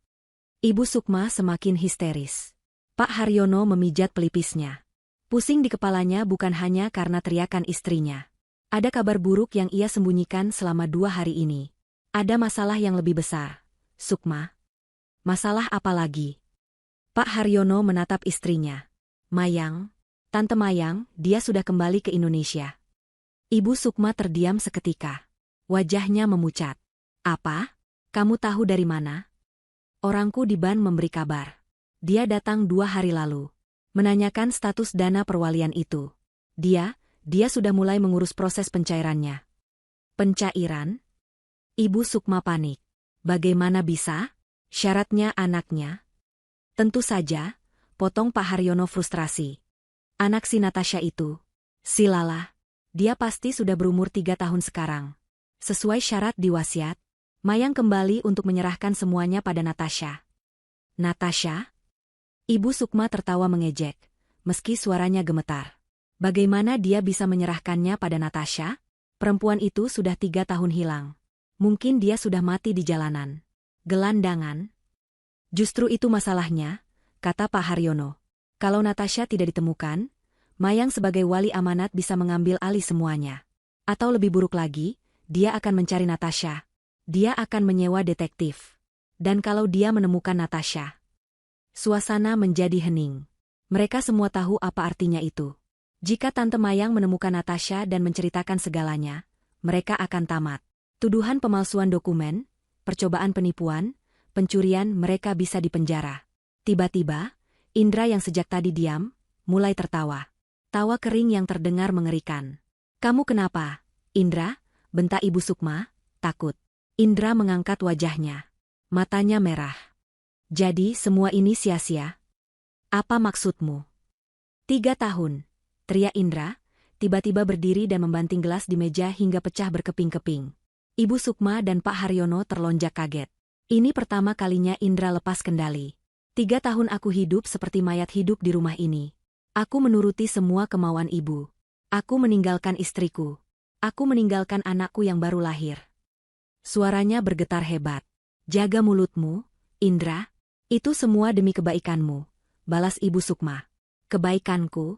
Speaker 1: Ibu Sukma semakin histeris. Pak Haryono memijat pelipisnya. Pusing di kepalanya bukan hanya karena teriakan istrinya. Ada kabar buruk yang ia sembunyikan selama 2 hari ini. Ada masalah yang lebih besar. Sukma. Masalah apa lagi? Pak Haryono menatap istrinya. Mayang, Tante Mayang, dia sudah kembali ke Indonesia. Ibu Sukma terdiam seketika. Wajahnya memucat. Apa? Kamu tahu dari mana? Orangku di Ban memberi kabar. Dia datang 2 hari lalu. Menanyakan status dana perwalian itu. Dia sudah mulai mengurus proses pencairannya. Pencairan? Ibu Sukma panik. Bagaimana bisa? Syaratnya anaknya? Tentu saja. Potong Pak Haryono frustrasi. Anak si Natasha itu. Si Lala. Dia pasti sudah berumur 3 tahun sekarang. Sesuai syarat di wasiat, Mayang kembali untuk menyerahkan semuanya pada Natasha. Natasha? Ibu Sukma tertawa mengejek, meski suaranya gemetar. Bagaimana dia bisa menyerahkannya pada Natasha? Perempuan itu sudah 3 tahun hilang. Mungkin dia sudah mati di jalanan. Gelandangan? Justru itu masalahnya, kata Pak Haryono. Kalau Natasha tidak ditemukan, Mayang sebagai wali amanat bisa mengambil alih semuanya. Atau lebih buruk lagi, dia akan mencari Natasha. Dia akan menyewa detektif. Dan kalau dia menemukan Natasha, suasana menjadi hening. Mereka semua tahu apa artinya itu. Jika Tante Mayang menemukan Natasha dan menceritakan segalanya, mereka akan tamat. Tuduhan pemalsuan dokumen, percobaan penipuan, pencurian, mereka bisa dipenjara. Tiba-tiba, Indra yang sejak tadi diam, mulai tertawa. Tawa kering yang terdengar mengerikan. Kamu kenapa, Indra? Bentak Ibu Sukma, takut. Indra mengangkat wajahnya. Matanya merah. Jadi semua ini sia-sia? Apa maksudmu? 3 tahun, teriak Indra, tiba-tiba berdiri dan membanting gelas di meja hingga pecah berkeping-keping. Ibu Sukma dan Pak Haryono terlonjak kaget. Ini pertama kalinya Indra lepas kendali. 3 tahun aku hidup seperti mayat hidup di rumah ini. Aku menuruti semua kemauan ibu. Aku meninggalkan istriku. Aku meninggalkan anakku yang baru lahir. Suaranya bergetar hebat. Jaga mulutmu, Indra. Itu semua demi kebaikanmu, balas Ibu Sukma. Kebaikanku?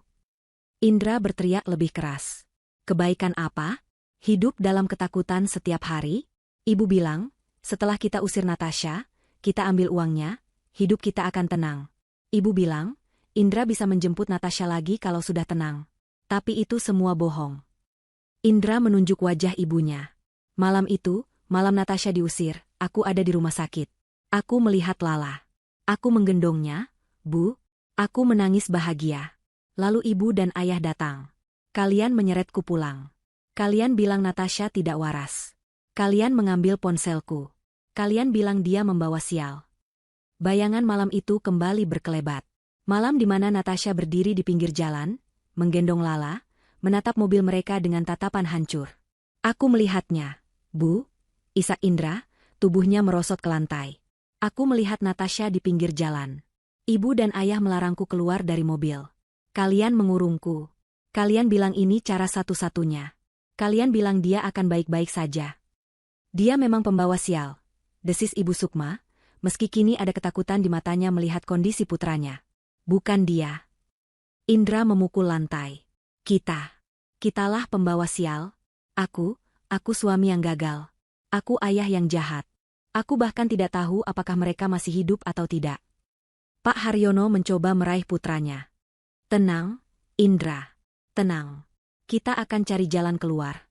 Speaker 1: Indra berteriak lebih keras. Kebaikan apa? Hidup dalam ketakutan setiap hari? Ibu bilang, setelah kita usir Natasha, kita ambil uangnya, hidup kita akan tenang. Ibu bilang, Indra bisa menjemput Natasha lagi kalau sudah tenang. Tapi itu semua bohong. Indra menunjuk wajah ibunya. Malam itu, malam Natasha diusir, aku ada di rumah sakit. Aku melihat Lala. Aku menggendongnya, Bu. Aku menangis bahagia. Lalu ibu dan ayah datang. Kalian menyeretku pulang. Kalian bilang Natasha tidak waras. Kalian mengambil ponselku. Kalian bilang dia membawa sial. Bayangan malam itu kembali berkelebat. Malam di mana Natasha berdiri di pinggir jalan, menggendong Lala, menatap mobil mereka dengan tatapan hancur. Aku melihatnya, Bu. Isak Indra, tubuhnya merosot ke lantai. Aku melihat Natasha di pinggir jalan. Ibu dan ayah melarangku keluar dari mobil. Kalian mengurungku. Kalian bilang ini cara satu-satunya. Kalian bilang dia akan baik-baik saja. Dia memang pembawa sial, desis Ibu Sukma, meski kini ada ketakutan di matanya melihat kondisi putranya. Bukan dia. Indra memukul lantai. Kitalah pembawa sial. Aku suami yang gagal. Aku ayah yang jahat. Aku bahkan tidak tahu apakah mereka masih hidup atau tidak. Pak Haryono mencoba meraih putranya. Tenang, Indra. Tenang. Kita akan cari jalan keluar.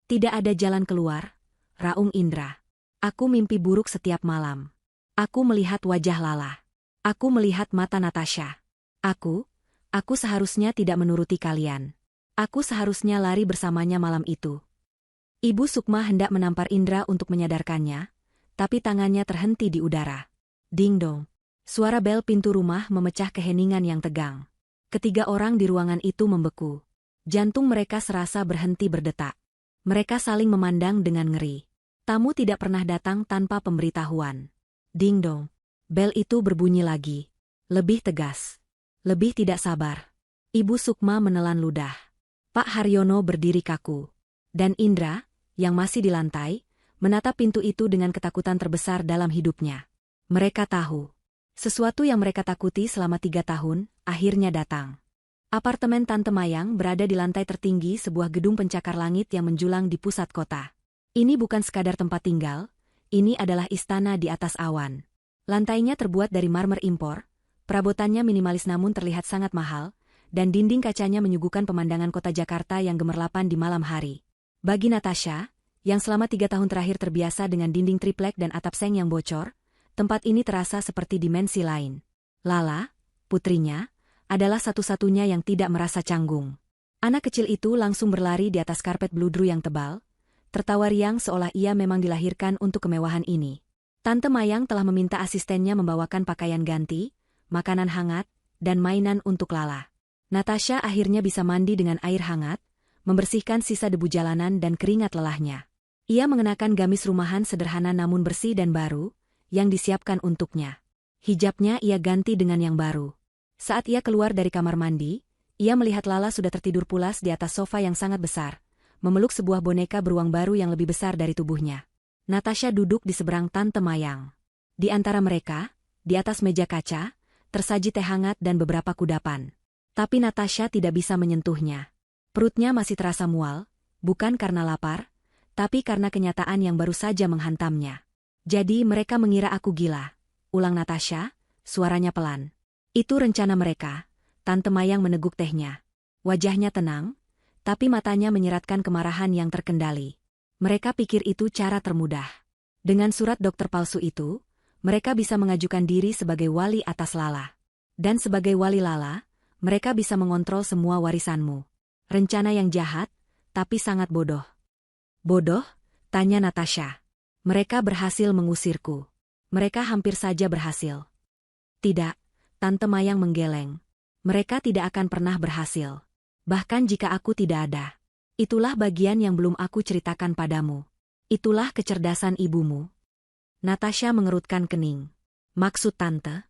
Speaker 1: Tidak ada jalan keluar, raung Indra. Aku mimpi buruk setiap malam. Aku melihat wajah Lala. Aku melihat mata Natasha. Aku seharusnya tidak menuruti kalian. Aku seharusnya lari bersamanya malam itu. Ibu Sukma hendak menampar Indra untuk menyadarkannya, tapi tangannya terhenti di udara. Ding dong. Suara bel pintu rumah memecah keheningan yang tegang. Ketiga orang di ruangan itu membeku. Jantung mereka serasa berhenti berdetak. Mereka saling memandang dengan ngeri. Tamu tidak pernah datang tanpa pemberitahuan. Ding dong. Bel itu berbunyi lagi. Lebih tegas. Lebih tidak sabar. Ibu Sukma menelan ludah. Pak Haryono berdiri kaku. Dan Indra, yang masih di lantai, menatap pintu itu dengan ketakutan terbesar dalam hidupnya. Mereka tahu. Sesuatu yang mereka takuti selama 3 tahun, akhirnya datang. Apartemen Tante Mayang berada di lantai tertinggi sebuah gedung pencakar langit yang menjulang di pusat kota. Ini bukan sekadar tempat tinggal, ini adalah istana di atas awan. Lantainya terbuat dari marmer impor, perabotannya minimalis namun terlihat sangat mahal, dan dinding kacanya menyuguhkan pemandangan kota Jakarta yang gemerlapan di malam hari. Bagi Natasha, yang selama 3 tahun terakhir terbiasa dengan dinding triplek dan atap seng yang bocor, tempat ini terasa seperti dimensi lain. Lala, putrinya, adalah satu-satunya yang tidak merasa canggung. Anak kecil itu langsung berlari di atas karpet bludru yang tebal, tertawa riang seolah ia memang dilahirkan untuk kemewahan ini. Tante Mayang telah meminta asistennya membawakan pakaian ganti, makanan hangat, dan mainan untuk Lala. Natasha akhirnya bisa mandi dengan air hangat, membersihkan sisa debu jalanan dan keringat lelahnya. Ia mengenakan gamis rumahan sederhana namun bersih dan baru, yang disiapkan untuknya. Hijabnya ia ganti dengan yang baru. Saat ia keluar dari kamar mandi, ia melihat Lala sudah tertidur pulas di atas sofa yang sangat besar, memeluk sebuah boneka beruang baru yang lebih besar dari tubuhnya. Natasha duduk di seberang Tante Mayang. Di antara mereka, di atas meja kaca, tersaji teh hangat dan beberapa kudapan. Tapi Natasha tidak bisa menyentuhnya. Perutnya masih terasa mual, bukan karena lapar, tapi karena kenyataan yang baru saja menghantamnya. Jadi mereka mengira aku gila, ulang Natasha, suaranya pelan. Itu rencana mereka. Tante Mayang meneguk tehnya. Wajahnya tenang, tapi matanya menyeratkan kemarahan yang terkendali. Mereka pikir itu cara termudah. Dengan surat dokter palsu itu, mereka bisa mengajukan diri sebagai wali atas Lala. Dan sebagai wali Lala, mereka bisa mengontrol semua warisanmu. Rencana yang jahat, tapi sangat bodoh. Bodoh? Tanya Natasha. Mereka berhasil mengusirku. Mereka hampir saja berhasil. Tidak, Tante Mayang menggeleng. Mereka tidak akan pernah berhasil. Bahkan jika aku tidak ada. Itulah bagian yang belum aku ceritakan padamu. Itulah kecerdasan ibumu. Natasha mengerutkan kening. Maksud Tante?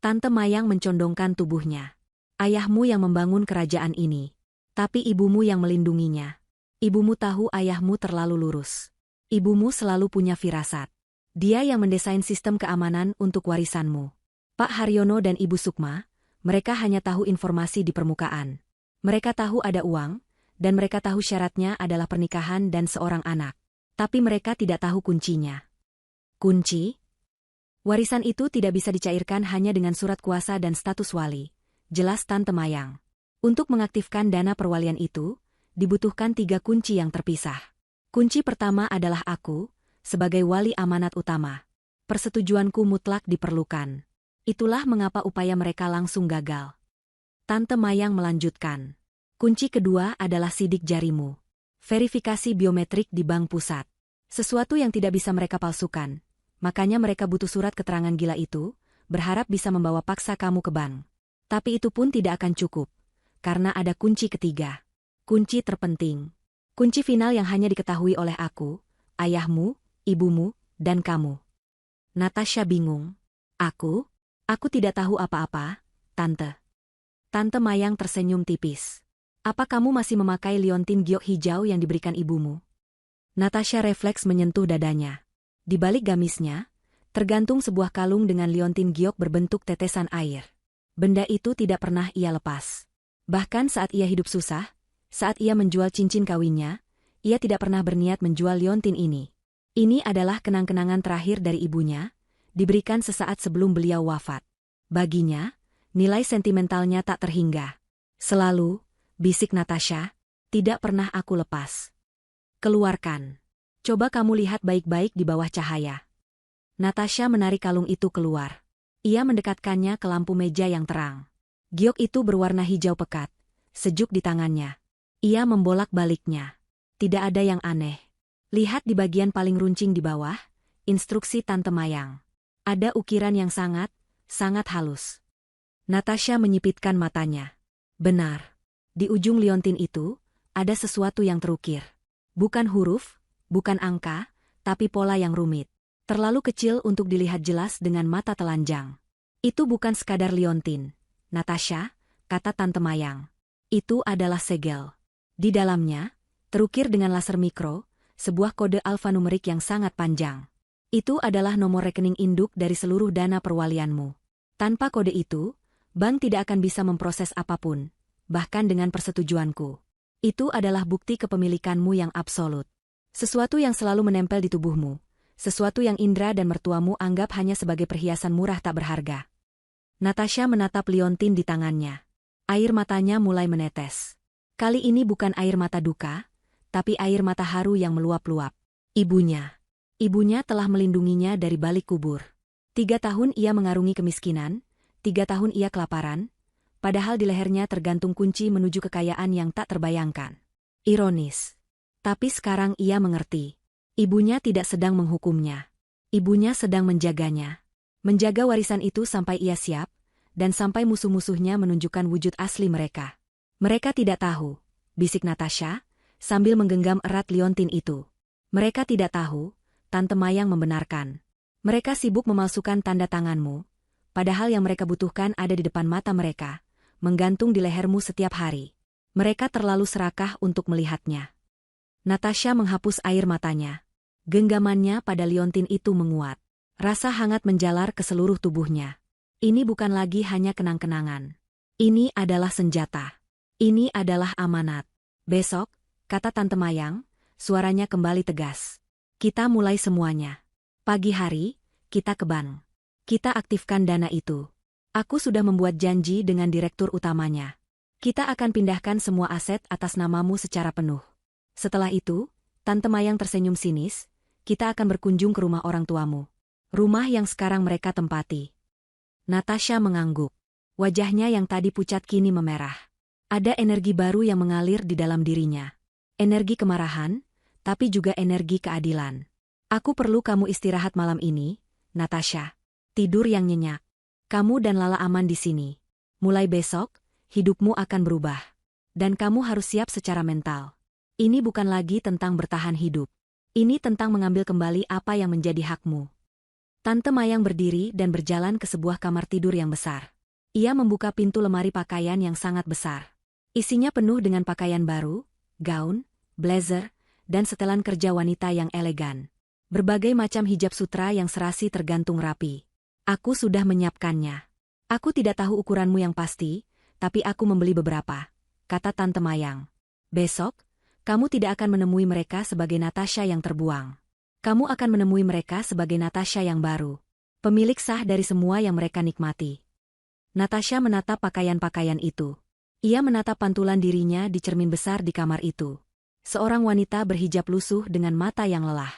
Speaker 1: Tante Mayang mencondongkan tubuhnya. Ayahmu yang membangun kerajaan ini. Tapi ibumu yang melindunginya. Ibumu tahu ayahmu terlalu lurus. Ibumu selalu punya firasat. Dia yang mendesain sistem keamanan untuk warisanmu. Pak Haryono dan Ibu Sukma, mereka hanya tahu informasi di permukaan. Mereka tahu ada uang, dan mereka tahu syaratnya adalah pernikahan dan seorang anak. Tapi mereka tidak tahu kuncinya. Kunci? Warisan itu tidak bisa dicairkan hanya dengan surat kuasa dan status wali. Jelas Tante Mayang. Untuk mengaktifkan dana perwalian itu, dibutuhkan 3 kunci yang terpisah. Kunci pertama adalah aku, sebagai wali amanat utama. Persetujuanku mutlak diperlukan. Itulah mengapa upaya mereka langsung gagal. Tante Mayang melanjutkan. Kunci kedua adalah sidik jarimu. Verifikasi biometrik di bank pusat. Sesuatu yang tidak bisa mereka palsukan. Makanya mereka butuh surat keterangan gila itu, berharap bisa membawa paksa kamu ke bank. Tapi itu pun tidak akan cukup. Karena ada kunci ketiga. Kunci terpenting. Kunci final yang hanya diketahui oleh aku, ayahmu, ibumu, dan kamu. Natasha bingung. Aku? Aku tidak tahu apa-apa, Tante. Tante Mayang tersenyum tipis. Apa kamu masih memakai liontin giok hijau yang diberikan ibumu? Natasha refleks menyentuh dadanya. Di balik gamisnya, tergantung sebuah kalung dengan liontin giok berbentuk tetesan air. Benda itu tidak pernah ia lepas. Bahkan saat ia hidup susah, saat ia menjual cincin kawinnya, ia tidak pernah berniat menjual liontin ini. Ini adalah kenang-kenangan terakhir dari ibunya, diberikan sesaat sebelum beliau wafat. Baginya, nilai sentimentalnya tak terhingga. Selalu, bisik Natasha, tidak pernah aku lepas. Keluarkan. Coba kamu lihat baik-baik di bawah cahaya. Natasha menarik kalung itu keluar. Ia mendekatkannya ke lampu meja yang terang. Giok itu berwarna hijau pekat, sejuk di tangannya. Ia membolak-baliknya. Tidak ada yang aneh. Lihat di bagian paling runcing di bawah, instruksi Tante Mayang. Ada ukiran yang sangat halus. Natasha menyipitkan matanya. Benar. Di ujung liontin itu, ada sesuatu yang terukir. Bukan huruf, bukan angka, tapi pola yang rumit. Terlalu kecil untuk dilihat jelas dengan mata telanjang. Itu bukan sekadar liontin, Natasha, kata Tante Mayang. Itu adalah segel. Di dalamnya, terukir dengan laser mikro, sebuah kode alfanumerik yang sangat panjang. Itu adalah nomor rekening induk dari seluruh dana perwalianmu. Tanpa kode itu, bank tidak akan bisa memproses apapun, bahkan dengan persetujuanku. Itu adalah bukti kepemilikanmu yang absolut. Sesuatu yang selalu menempel di tubuhmu. Sesuatu yang Indra dan mertuamu anggap hanya sebagai perhiasan murah tak berharga. Natasha menatap liontin di tangannya. Air matanya mulai menetes. Kali ini bukan air mata duka, tapi air mata haru yang meluap-luap. Ibunya. Ibunya telah melindunginya dari balik kubur. 3 tahun ia mengarungi kemiskinan, 3 tahun ia kelaparan, padahal di lehernya tergantung kunci menuju kekayaan yang tak terbayangkan. Ironis. Tapi sekarang ia mengerti. Ibunya tidak sedang menghukumnya. Ibunya sedang menjaganya. Menjaga warisan itu sampai ia siap, dan sampai musuh-musuhnya menunjukkan wujud asli mereka. Mereka tidak tahu, bisik Natasha, sambil menggenggam erat liontin itu. Mereka tidak tahu, Tante Mayang membenarkan. Mereka sibuk memalsukan tanda tanganmu, padahal yang mereka butuhkan ada di depan mata mereka, menggantung di lehermu setiap hari. Mereka terlalu serakah untuk melihatnya. Natasha menghapus air matanya. Genggamannya pada liontin itu menguat. Rasa hangat menjalar ke seluruh tubuhnya. Ini bukan lagi hanya kenang-kenangan. Ini adalah senjata. Ini adalah amanat. Besok, kata Tante Mayang, suaranya kembali tegas. Kita mulai semuanya. Pagi hari, kita ke bank. Kita aktifkan dana itu. Aku sudah membuat janji dengan direktur utamanya. Kita akan pindahkan semua aset atas namamu secara penuh. Setelah itu, Tante Mayang tersenyum sinis, kita akan berkunjung ke rumah orang tuamu. Rumah yang sekarang mereka tempati. Natasha mengangguk. Wajahnya yang tadi pucat kini memerah. Ada energi baru yang mengalir di dalam dirinya. Energi kemarahan, tapi juga energi keadilan. Aku perlu kamu istirahat malam ini, Natasha. Tidur yang nyenyak. Kamu dan Lala aman di sini. Mulai besok, hidupmu akan berubah. Dan kamu harus siap secara mental. Ini bukan lagi tentang bertahan hidup. Ini tentang mengambil kembali apa yang menjadi hakmu. Tante Mayang berdiri dan berjalan ke sebuah kamar tidur yang besar. Ia membuka pintu lemari pakaian yang sangat besar. Isinya penuh dengan pakaian baru, gaun, blazer, dan setelan kerja wanita yang elegan. Berbagai macam hijab sutra yang serasi tergantung rapi. Aku sudah menyiapkannya. Aku tidak tahu ukuranmu yang pasti, tapi aku membeli beberapa, kata Tante Mayang. Besok, kamu tidak akan menemui mereka sebagai Natasha yang terbuang. Kamu akan menemui mereka sebagai Natasha yang baru. Pemilik sah dari semua yang mereka nikmati. Natasha menatap pakaian-pakaian itu. Ia menatap pantulan dirinya di cermin besar di kamar itu. Seorang wanita berhijab lusuh dengan mata yang lelah.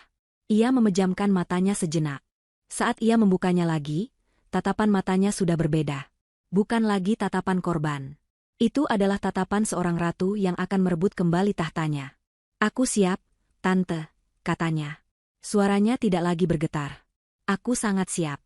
Speaker 1: Ia memejamkan matanya sejenak. Saat ia membukanya lagi, tatapan matanya sudah berbeda. Bukan lagi tatapan korban. Itu adalah tatapan seorang ratu yang akan merebut kembali tahtanya. Aku siap, Tante, katanya. Suaranya tidak lagi bergetar. Aku sangat siap.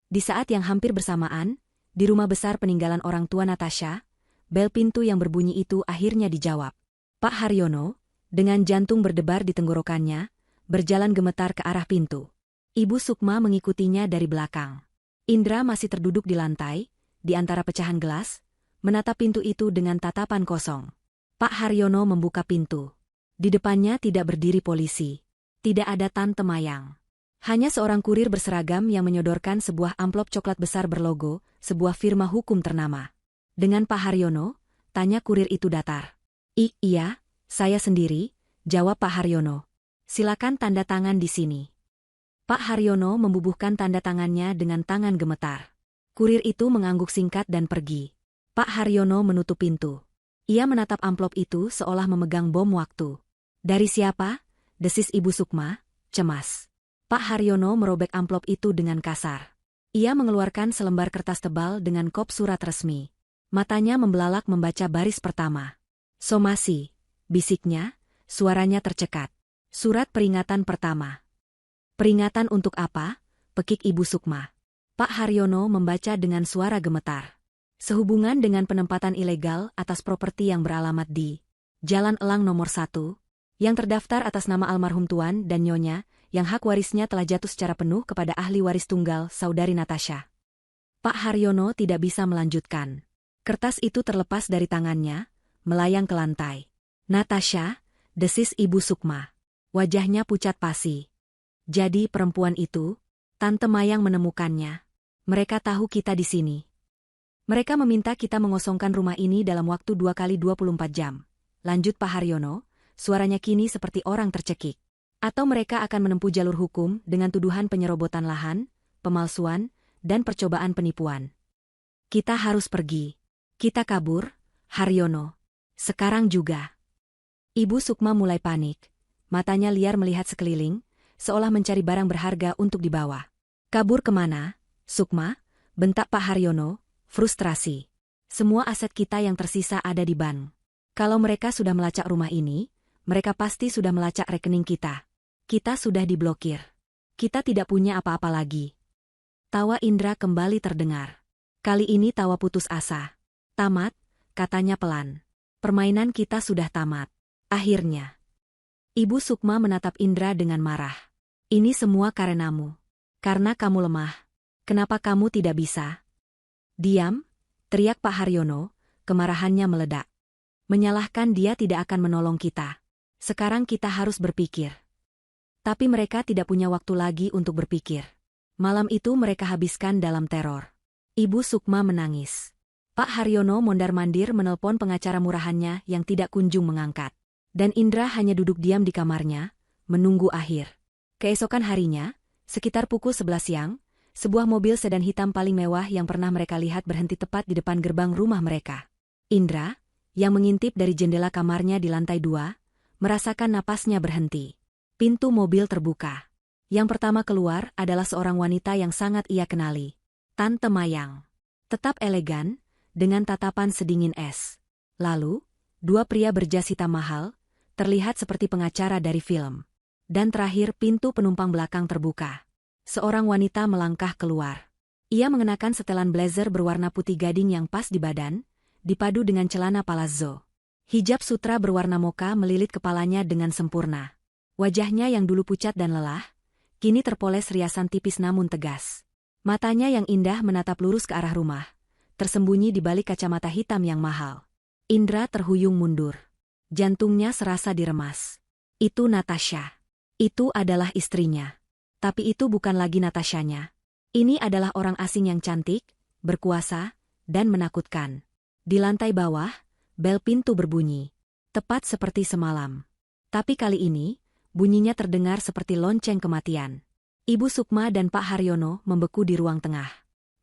Speaker 1: Di saat yang hampir bersamaan, di rumah besar peninggalan orang tua Natasha, bel pintu yang berbunyi itu akhirnya dijawab. Pak Haryono, dengan jantung berdebar di tenggorokannya, berjalan gemetar ke arah pintu. Ibu Sukma mengikutinya dari belakang. Indra masih terduduk di lantai, di antara pecahan gelas, menatap pintu itu dengan tatapan kosong. Pak Haryono membuka pintu. Di depannya tidak berdiri polisi. Tidak ada Tante Mayang. Hanya seorang kurir berseragam yang menyodorkan sebuah amplop coklat besar berlogo, sebuah firma hukum ternama. Dengan Pak Haryono, tanya kurir itu datar. Iya, saya sendiri, jawab Pak Haryono. Silakan tanda tangan di sini. Pak Haryono membubuhkan tanda tangannya dengan tangan gemetar. Kurir itu mengangguk singkat dan pergi. Pak Haryono menutup pintu. Ia menatap amplop itu seolah memegang bom waktu. Dari siapa? Desis Ibu Sukma, cemas. Pak Haryono merobek amplop itu dengan kasar. Ia mengeluarkan selembar kertas tebal dengan kop surat resmi. Matanya membelalak membaca baris pertama. Somasi, bisiknya, suaranya tercekat. Surat peringatan pertama. Peringatan untuk apa? Pekik Ibu Sukma. Pak Haryono membaca dengan suara gemetar. Sehubungan dengan penempatan ilegal atas properti yang beralamat di Jalan Elang nomor 1, yang terdaftar atas nama almarhum Tuan dan Nyonya, yang hak warisnya telah jatuh secara penuh kepada ahli waris tunggal, Saudari Natasha. Pak Haryono tidak bisa melanjutkan. Kertas itu terlepas dari tangannya, melayang ke lantai. "Natasha," desis Ibu Sukma. Wajahnya pucat pasi. "Jadi perempuan itu?" Tante Mayang menemukannya. "Mereka tahu kita di sini. Mereka meminta kita mengosongkan rumah ini dalam waktu 2 kali 24 jam. Lanjut Pak Haryono, suaranya kini seperti orang tercekik. "Atau mereka akan menempuh jalur hukum dengan tuduhan penyerobotan lahan, pemalsuan, dan percobaan penipuan. Kita harus pergi. Kita kabur, Haryono. Sekarang juga." Ibu Sukma mulai panik. Matanya liar melihat sekeliling, seolah mencari barang berharga untuk dibawa. "Kabur kemana, Sukma?" bentak Pak Haryono, frustrasi. "Semua aset kita yang tersisa ada di bank. Kalau mereka sudah melacak rumah ini, mereka pasti sudah melacak rekening kita. Kita sudah diblokir. Kita tidak punya apa-apa lagi." Tawa Indra kembali terdengar. Kali ini tawa putus asa. "Tamat," katanya pelan. "Permainan kita sudah tamat. Akhirnya." Ibu Sukma menatap Indra dengan marah. "Ini semua karenamu. Karena kamu lemah. Kenapa kamu tidak bisa?" "Diam," teriak Pak Haryono, kemarahannya meledak. "Menyalahkan dia tidak akan menolong kita. Sekarang kita harus berpikir." Tapi mereka tidak punya waktu lagi untuk berpikir. Malam itu mereka habiskan dalam teror. Ibu Sukma menangis. Pak Haryono mondar-mandir menelpon pengacara murahannya yang tidak kunjung mengangkat. Dan Indra hanya duduk diam di kamarnya, menunggu akhir. Keesokan harinya, sekitar pukul 11 siang, sebuah mobil sedan hitam paling mewah yang pernah mereka lihat berhenti tepat di depan gerbang rumah mereka. Indra, yang mengintip dari jendela kamarnya di lantai 2, merasakan napasnya berhenti. Pintu mobil terbuka. Yang pertama keluar adalah seorang wanita yang sangat ia kenali. Tante Mayang. Tetap elegan, dengan tatapan sedingin es. Lalu, 2 pria berjas hitam mahal, terlihat seperti pengacara dari film. Dan terakhir pintu penumpang belakang terbuka. Seorang wanita melangkah keluar. Ia mengenakan setelan blazer berwarna putih gading yang pas di badan, dipadu dengan celana palazzo. Hijab sutra berwarna mocha melilit kepalanya dengan sempurna. Wajahnya yang dulu pucat dan lelah, kini terpoles riasan tipis namun tegas. Matanya yang indah menatap lurus ke arah rumah, tersembunyi di balik kacamata hitam yang mahal. Indra terhuyung mundur. Jantungnya serasa diremas. Itu Natasha. Itu adalah istrinya. Tapi itu bukan lagi Natashanya. Ini adalah orang asing yang cantik, berkuasa, dan menakutkan. Di lantai bawah, bel pintu berbunyi. Tepat seperti semalam. Tapi kali ini, bunyinya terdengar seperti lonceng kematian. Ibu Sukma dan Pak Haryono membeku di ruang tengah.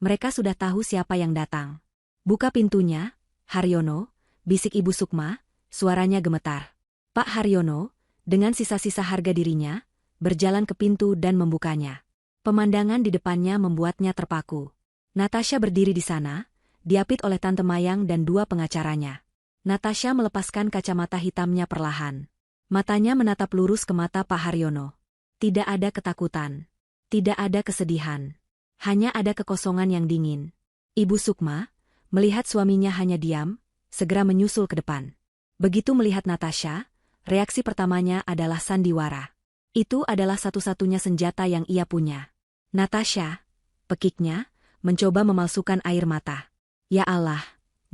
Speaker 1: Mereka sudah tahu siapa yang datang. "Buka pintunya, Haryono," bisik Ibu Sukma, suaranya gemetar. Pak Haryono, dengan sisa-sisa harga dirinya, berjalan ke pintu dan membukanya. Pemandangan di depannya membuatnya terpaku. Natasha berdiri di sana, diapit oleh Tante Mayang dan 2 pengacaranya. Natasha melepaskan kacamata hitamnya perlahan. Matanya menatap lurus ke mata Pak Haryono. Tidak ada ketakutan. Tidak ada kesedihan. Hanya ada kekosongan yang dingin. Ibu Sukma, melihat suaminya hanya diam, segera menyusul ke depan. Begitu melihat Natasha, reaksi pertamanya adalah sandiwara. Itu adalah satu-satunya senjata yang ia punya. "Natasha," pekiknya, mencoba memalsukan air mata. "Ya Allah,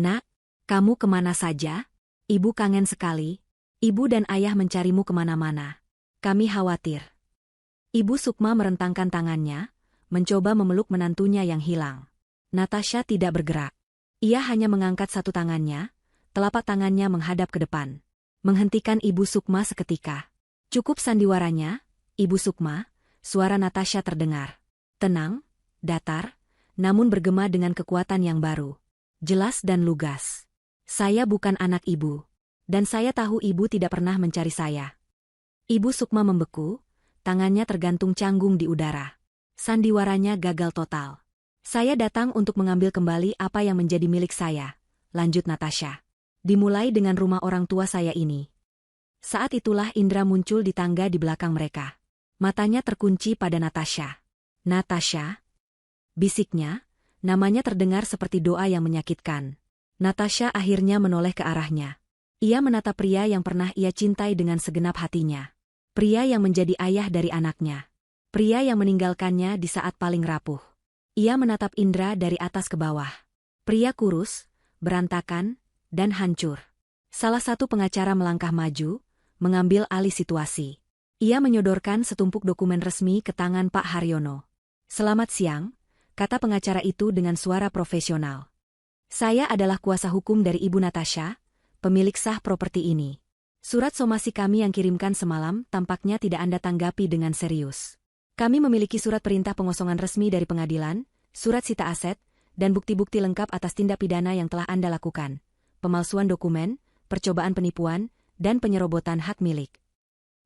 Speaker 1: Nak, kamu kemana saja? Ibu kangen sekali. Ibu dan ayah mencarimu kemana-mana. Kami khawatir." Ibu Sukma merentangkan tangannya, mencoba memeluk menantunya yang hilang. Natasha tidak bergerak. Ia hanya mengangkat satu tangannya, telapak tangannya menghadap ke depan. Menghentikan Ibu Sukma seketika. "Cukup sandiwaranya, Ibu Sukma," suara Natasha terdengar. Tenang, datar, namun bergema dengan kekuatan yang baru. Jelas dan lugas. "Saya bukan anak ibu. Dan saya tahu ibu tidak pernah mencari saya." Ibu Sukma membeku, tangannya tergantung canggung di udara. Sandiwaranya gagal total. "Saya datang untuk mengambil kembali apa yang menjadi milik saya," lanjut Natasha. "Dimulai dengan rumah orang tua saya ini." Saat itulah Indra muncul di tangga di belakang mereka. Matanya terkunci pada Natasha. "Natasha?" bisiknya, namanya terdengar seperti doa yang menyakitkan. Natasha akhirnya menoleh ke arahnya. Ia menatap pria yang pernah ia cintai dengan segenap hatinya. Pria yang menjadi ayah dari anaknya. Pria yang meninggalkannya di saat paling rapuh. Ia menatap Indra dari atas ke bawah. Pria kurus, berantakan, dan hancur. Salah satu pengacara melangkah maju, mengambil alih situasi. Ia menyodorkan setumpuk dokumen resmi ke tangan Pak Haryono. "Selamat siang," kata pengacara itu dengan suara profesional. "Saya adalah kuasa hukum dari Ibu Natasha, pemilik sah properti ini. Surat somasi kami yang kirimkan semalam tampaknya tidak Anda tanggapi dengan serius. Kami memiliki surat perintah pengosongan resmi dari pengadilan, surat sita aset, dan bukti-bukti lengkap atas tindak pidana yang telah Anda lakukan, pemalsuan dokumen, percobaan penipuan, dan penyerobotan hak milik."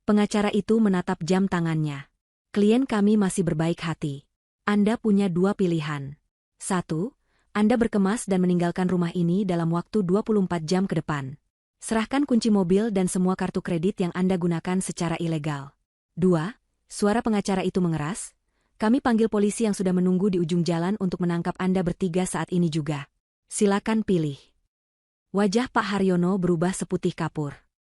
Speaker 1: Pengacara itu menatap jam tangannya. "Klien kami masih berbaik hati. Anda punya dua pilihan. 1. Anda berkemas dan meninggalkan rumah ini dalam waktu 24 jam ke depan. Serahkan kunci mobil dan semua kartu kredit yang Anda gunakan secara ilegal. 2. Suara pengacara itu mengeras. "Kami panggil polisi yang sudah menunggu di ujung jalan untuk menangkap Anda bertiga saat ini juga. Silakan pilih." Wajah Pak Haryono berubah seputih kapur.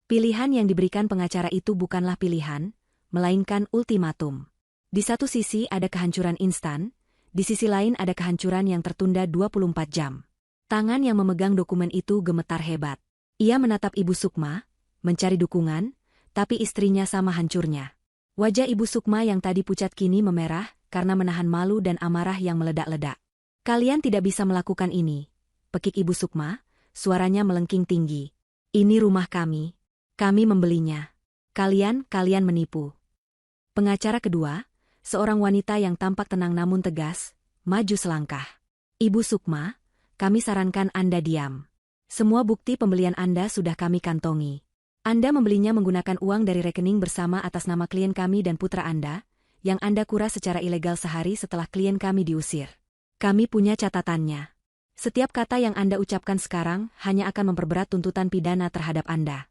Speaker 1: Pilihan yang diberikan pengacara itu bukanlah pilihan, melainkan ultimatum. Di satu sisi ada kehancuran instan, di sisi lain ada kehancuran yang tertunda 24 jam. Tangan yang memegang dokumen itu gemetar hebat. Ia menatap Ibu Sukma, mencari dukungan, tapi istrinya sama hancurnya. Wajah Ibu Sukma yang tadi pucat kini memerah karena menahan malu dan amarah yang meledak-ledak. "Kalian tidak bisa melakukan ini," pekik Ibu Sukma, suaranya melengking tinggi. "Ini rumah kami. Kami membelinya. Kalian menipu." Pengacara kedua, seorang wanita yang tampak tenang namun tegas, maju selangkah. "Ibu Sukma, kami sarankan Anda diam. Semua bukti pembelian Anda sudah kami kantongi. Anda membelinya menggunakan uang dari rekening bersama atas nama klien kami dan putra Anda, yang Anda kuras secara ilegal sehari setelah klien kami diusir. Kami punya catatannya. Setiap kata yang Anda ucapkan sekarang hanya akan memperberat tuntutan pidana terhadap Anda."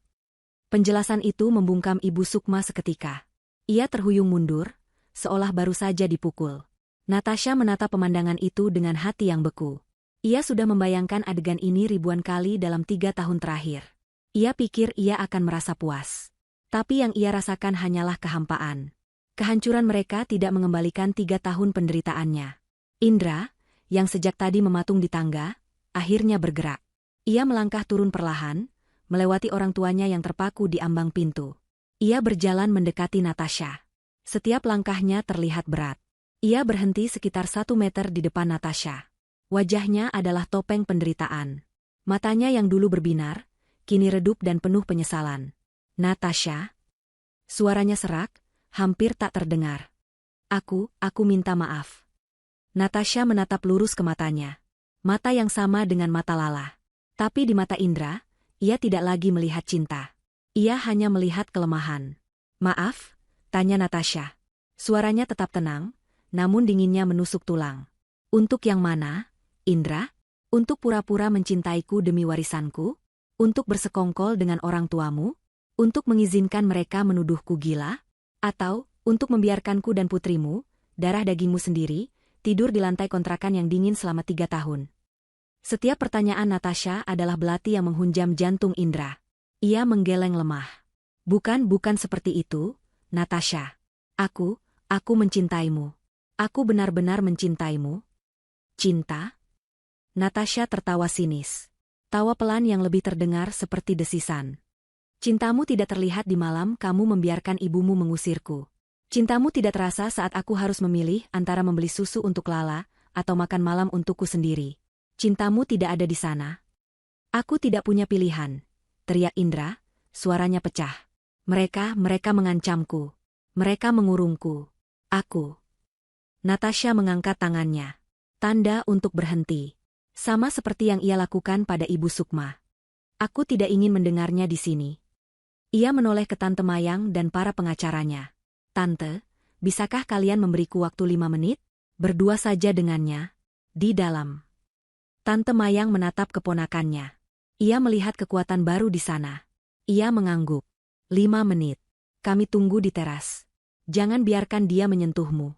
Speaker 1: Penjelasan itu membungkam Ibu Sukma seketika. Ia terhuyung mundur, seolah baru saja dipukul. Natasha menatap pemandangan itu dengan hati yang beku. Ia sudah membayangkan adegan ini ribuan kali dalam 3 tahun terakhir. Ia pikir ia akan merasa puas. Tapi yang ia rasakan hanyalah kehampaan. Kehancuran mereka tidak mengembalikan 3 tahun penderitaannya. Indra, yang sejak tadi mematung di tangga, akhirnya bergerak. Ia melangkah turun perlahan, melewati orang tuanya yang terpaku di ambang pintu. Ia berjalan mendekati Natasha. Setiap langkahnya terlihat berat. Ia berhenti sekitar 1 meter di depan Natasha. Wajahnya adalah topeng penderitaan. Matanya yang dulu berbinar, kini redup dan penuh penyesalan. "Natasha?" Suaranya serak, hampir tak terdengar. Aku minta maaf." Natasha menatap lurus ke matanya. Mata yang sama dengan mata Lala. Tapi di mata Indra, ia tidak lagi melihat cinta. Ia hanya melihat kelemahan. "Maaf?" tanya Natasha. Suaranya tetap tenang, namun dinginnya menusuk tulang. "Untuk yang mana, Indra? Untuk pura-pura mencintaiku demi warisanku? Untuk bersekongkol dengan orang tuamu? Untuk mengizinkan mereka menuduhku gila? Atau untuk membiarkanku dan putrimu, darah dagingmu sendiri, tidur di lantai kontrakan yang dingin selama 3 tahun?" Setiap pertanyaan Natasha adalah belati yang menghunjam jantung Indra. Ia menggeleng lemah. Bukan seperti itu, Natasha. Aku mencintaimu. Aku benar-benar mencintaimu." "Cinta?" Natasha tertawa sinis. Tawa pelan yang lebih terdengar seperti desisan. "Cintamu tidak terlihat di malam kamu membiarkan ibumu mengusirku. Cintamu tidak terasa saat aku harus memilih antara membeli susu untuk Lala atau makan malam untukku sendiri. Cintamu tidak ada di sana." "Aku tidak punya pilihan," teriak Indra, suaranya pecah. Mereka mengancamku. Mereka mengurungku. Aku." Natasha mengangkat tangannya. Tanda untuk berhenti. Sama seperti yang ia lakukan pada Ibu Sukma. "Aku tidak ingin mendengarnya di sini." Ia menoleh ke Tante Mayang dan para pengacaranya. "Tante, bisakah kalian memberiku waktu 5 menit? Berdua saja dengannya. Di dalam." Tante Mayang menatap keponakannya. Ia melihat kekuatan baru di sana. Ia mengangguk. 5 menit. Kami tunggu di teras. Jangan biarkan dia menyentuhmu."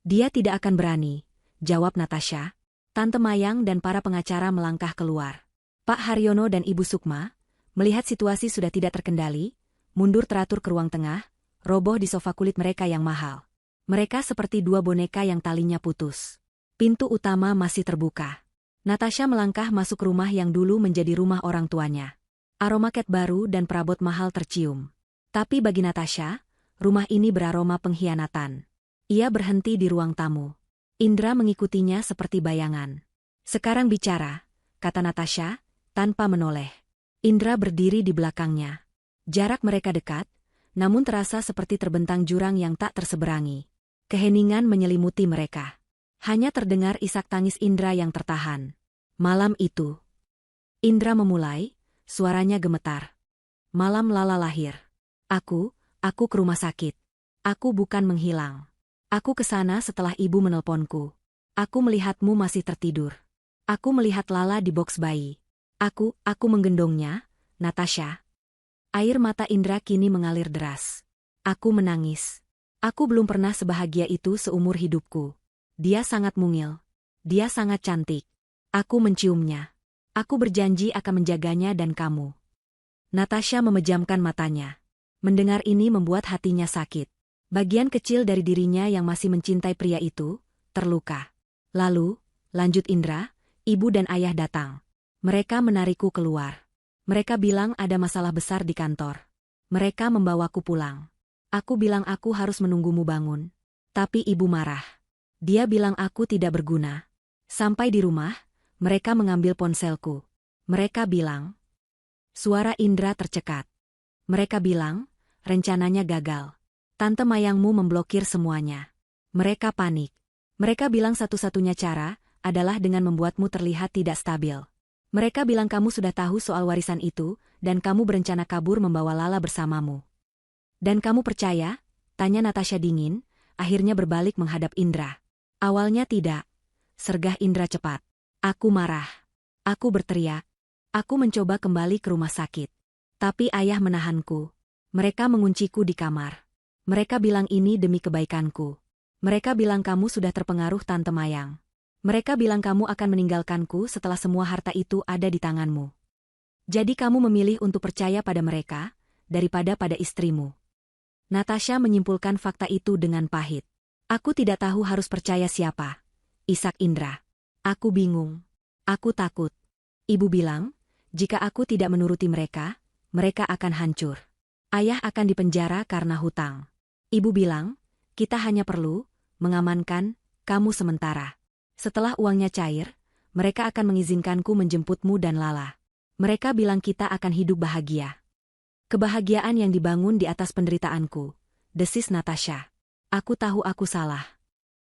Speaker 1: "Dia tidak akan berani," jawab Natasha. Tante Mayang dan para pengacara melangkah keluar. Pak Haryono dan Ibu Sukma, melihat situasi sudah tidak terkendali, mundur teratur ke ruang tengah, roboh di sofa kulit mereka yang mahal. Mereka seperti 2 boneka yang talinya putus. Pintu utama masih terbuka. Natasha melangkah masuk rumah yang dulu menjadi rumah orang tuanya. Aroma cat baru dan perabot mahal tercium. Tapi bagi Natasha, rumah ini beraroma pengkhianatan. Ia berhenti di ruang tamu. Indra mengikutinya seperti bayangan. "Sekarang bicara," kata Natasha, tanpa menoleh. Indra berdiri di belakangnya. Jarak mereka dekat, namun terasa seperti terbentang jurang yang tak terseberangi. Keheningan menyelimuti mereka. Hanya terdengar isak tangis Indra yang tertahan. Malam itu, Indra memulai, suaranya gemetar. "Malam Lala lahir. Aku ke rumah sakit. Aku bukan menghilang. Aku ke sana setelah ibu menelponku. Aku melihatmu masih tertidur. Aku melihat Lala di boks bayi. Aku menggendongnya, Natasha." Air mata Indra kini mengalir deras. "Aku menangis. Aku belum pernah sebahagia itu seumur hidupku. Dia sangat mungil. Dia sangat cantik. Aku menciumnya. Aku berjanji akan menjaganya dan kamu." Natasha memejamkan matanya. Mendengar ini membuat hatinya sakit. Bagian kecil dari dirinya yang masih mencintai pria itu, terluka. "Lalu," lanjut Indra, "ibu dan ayah datang. Mereka menarikku keluar. Mereka bilang ada masalah besar di kantor. Mereka membawaku pulang. Aku bilang aku harus menunggumu bangun. Tapi ibu marah. Dia bilang aku tidak berguna. Sampai di rumah, mereka mengambil ponselku. Mereka bilang..." Suara Indra tercekat. "Mereka bilang, rencananya gagal. Tante Mayangmu memblokir semuanya. Mereka panik. Mereka bilang satu-satunya cara adalah dengan membuatmu terlihat tidak stabil. Mereka bilang kamu sudah tahu soal warisan itu, dan kamu berencana kabur membawa Lala bersamamu." "Dan kamu percaya?" tanya Natasha dingin, akhirnya berbalik menghadap Indra. "Awalnya tidak," sergah Indra cepat. "Aku marah. Aku berteriak. Aku mencoba kembali ke rumah sakit. Tapi ayah menahanku. Mereka mengunciku di kamar. Mereka bilang ini demi kebaikanku. Mereka bilang kamu sudah terpengaruh Tante Mayang. Mereka bilang kamu akan meninggalkanku setelah semua harta itu ada di tanganmu. Jadi kamu memilih untuk percaya pada mereka, daripada pada istrimu." Natasha menyimpulkan fakta itu dengan pahit. "Aku tidak tahu harus percaya siapa," isak Indra. "Aku bingung. Aku takut. Ibu bilang, jika aku tidak menuruti mereka, mereka akan hancur. Ayah akan dipenjara karena hutang. Ibu bilang, kita hanya perlu mengamankan kamu sementara. Setelah uangnya cair, mereka akan mengizinkanku menjemputmu dan Lala. Mereka bilang kita akan hidup bahagia. Kebahagiaan yang dibangun di atas penderitaanku," desis Natasha. "Aku tahu aku salah."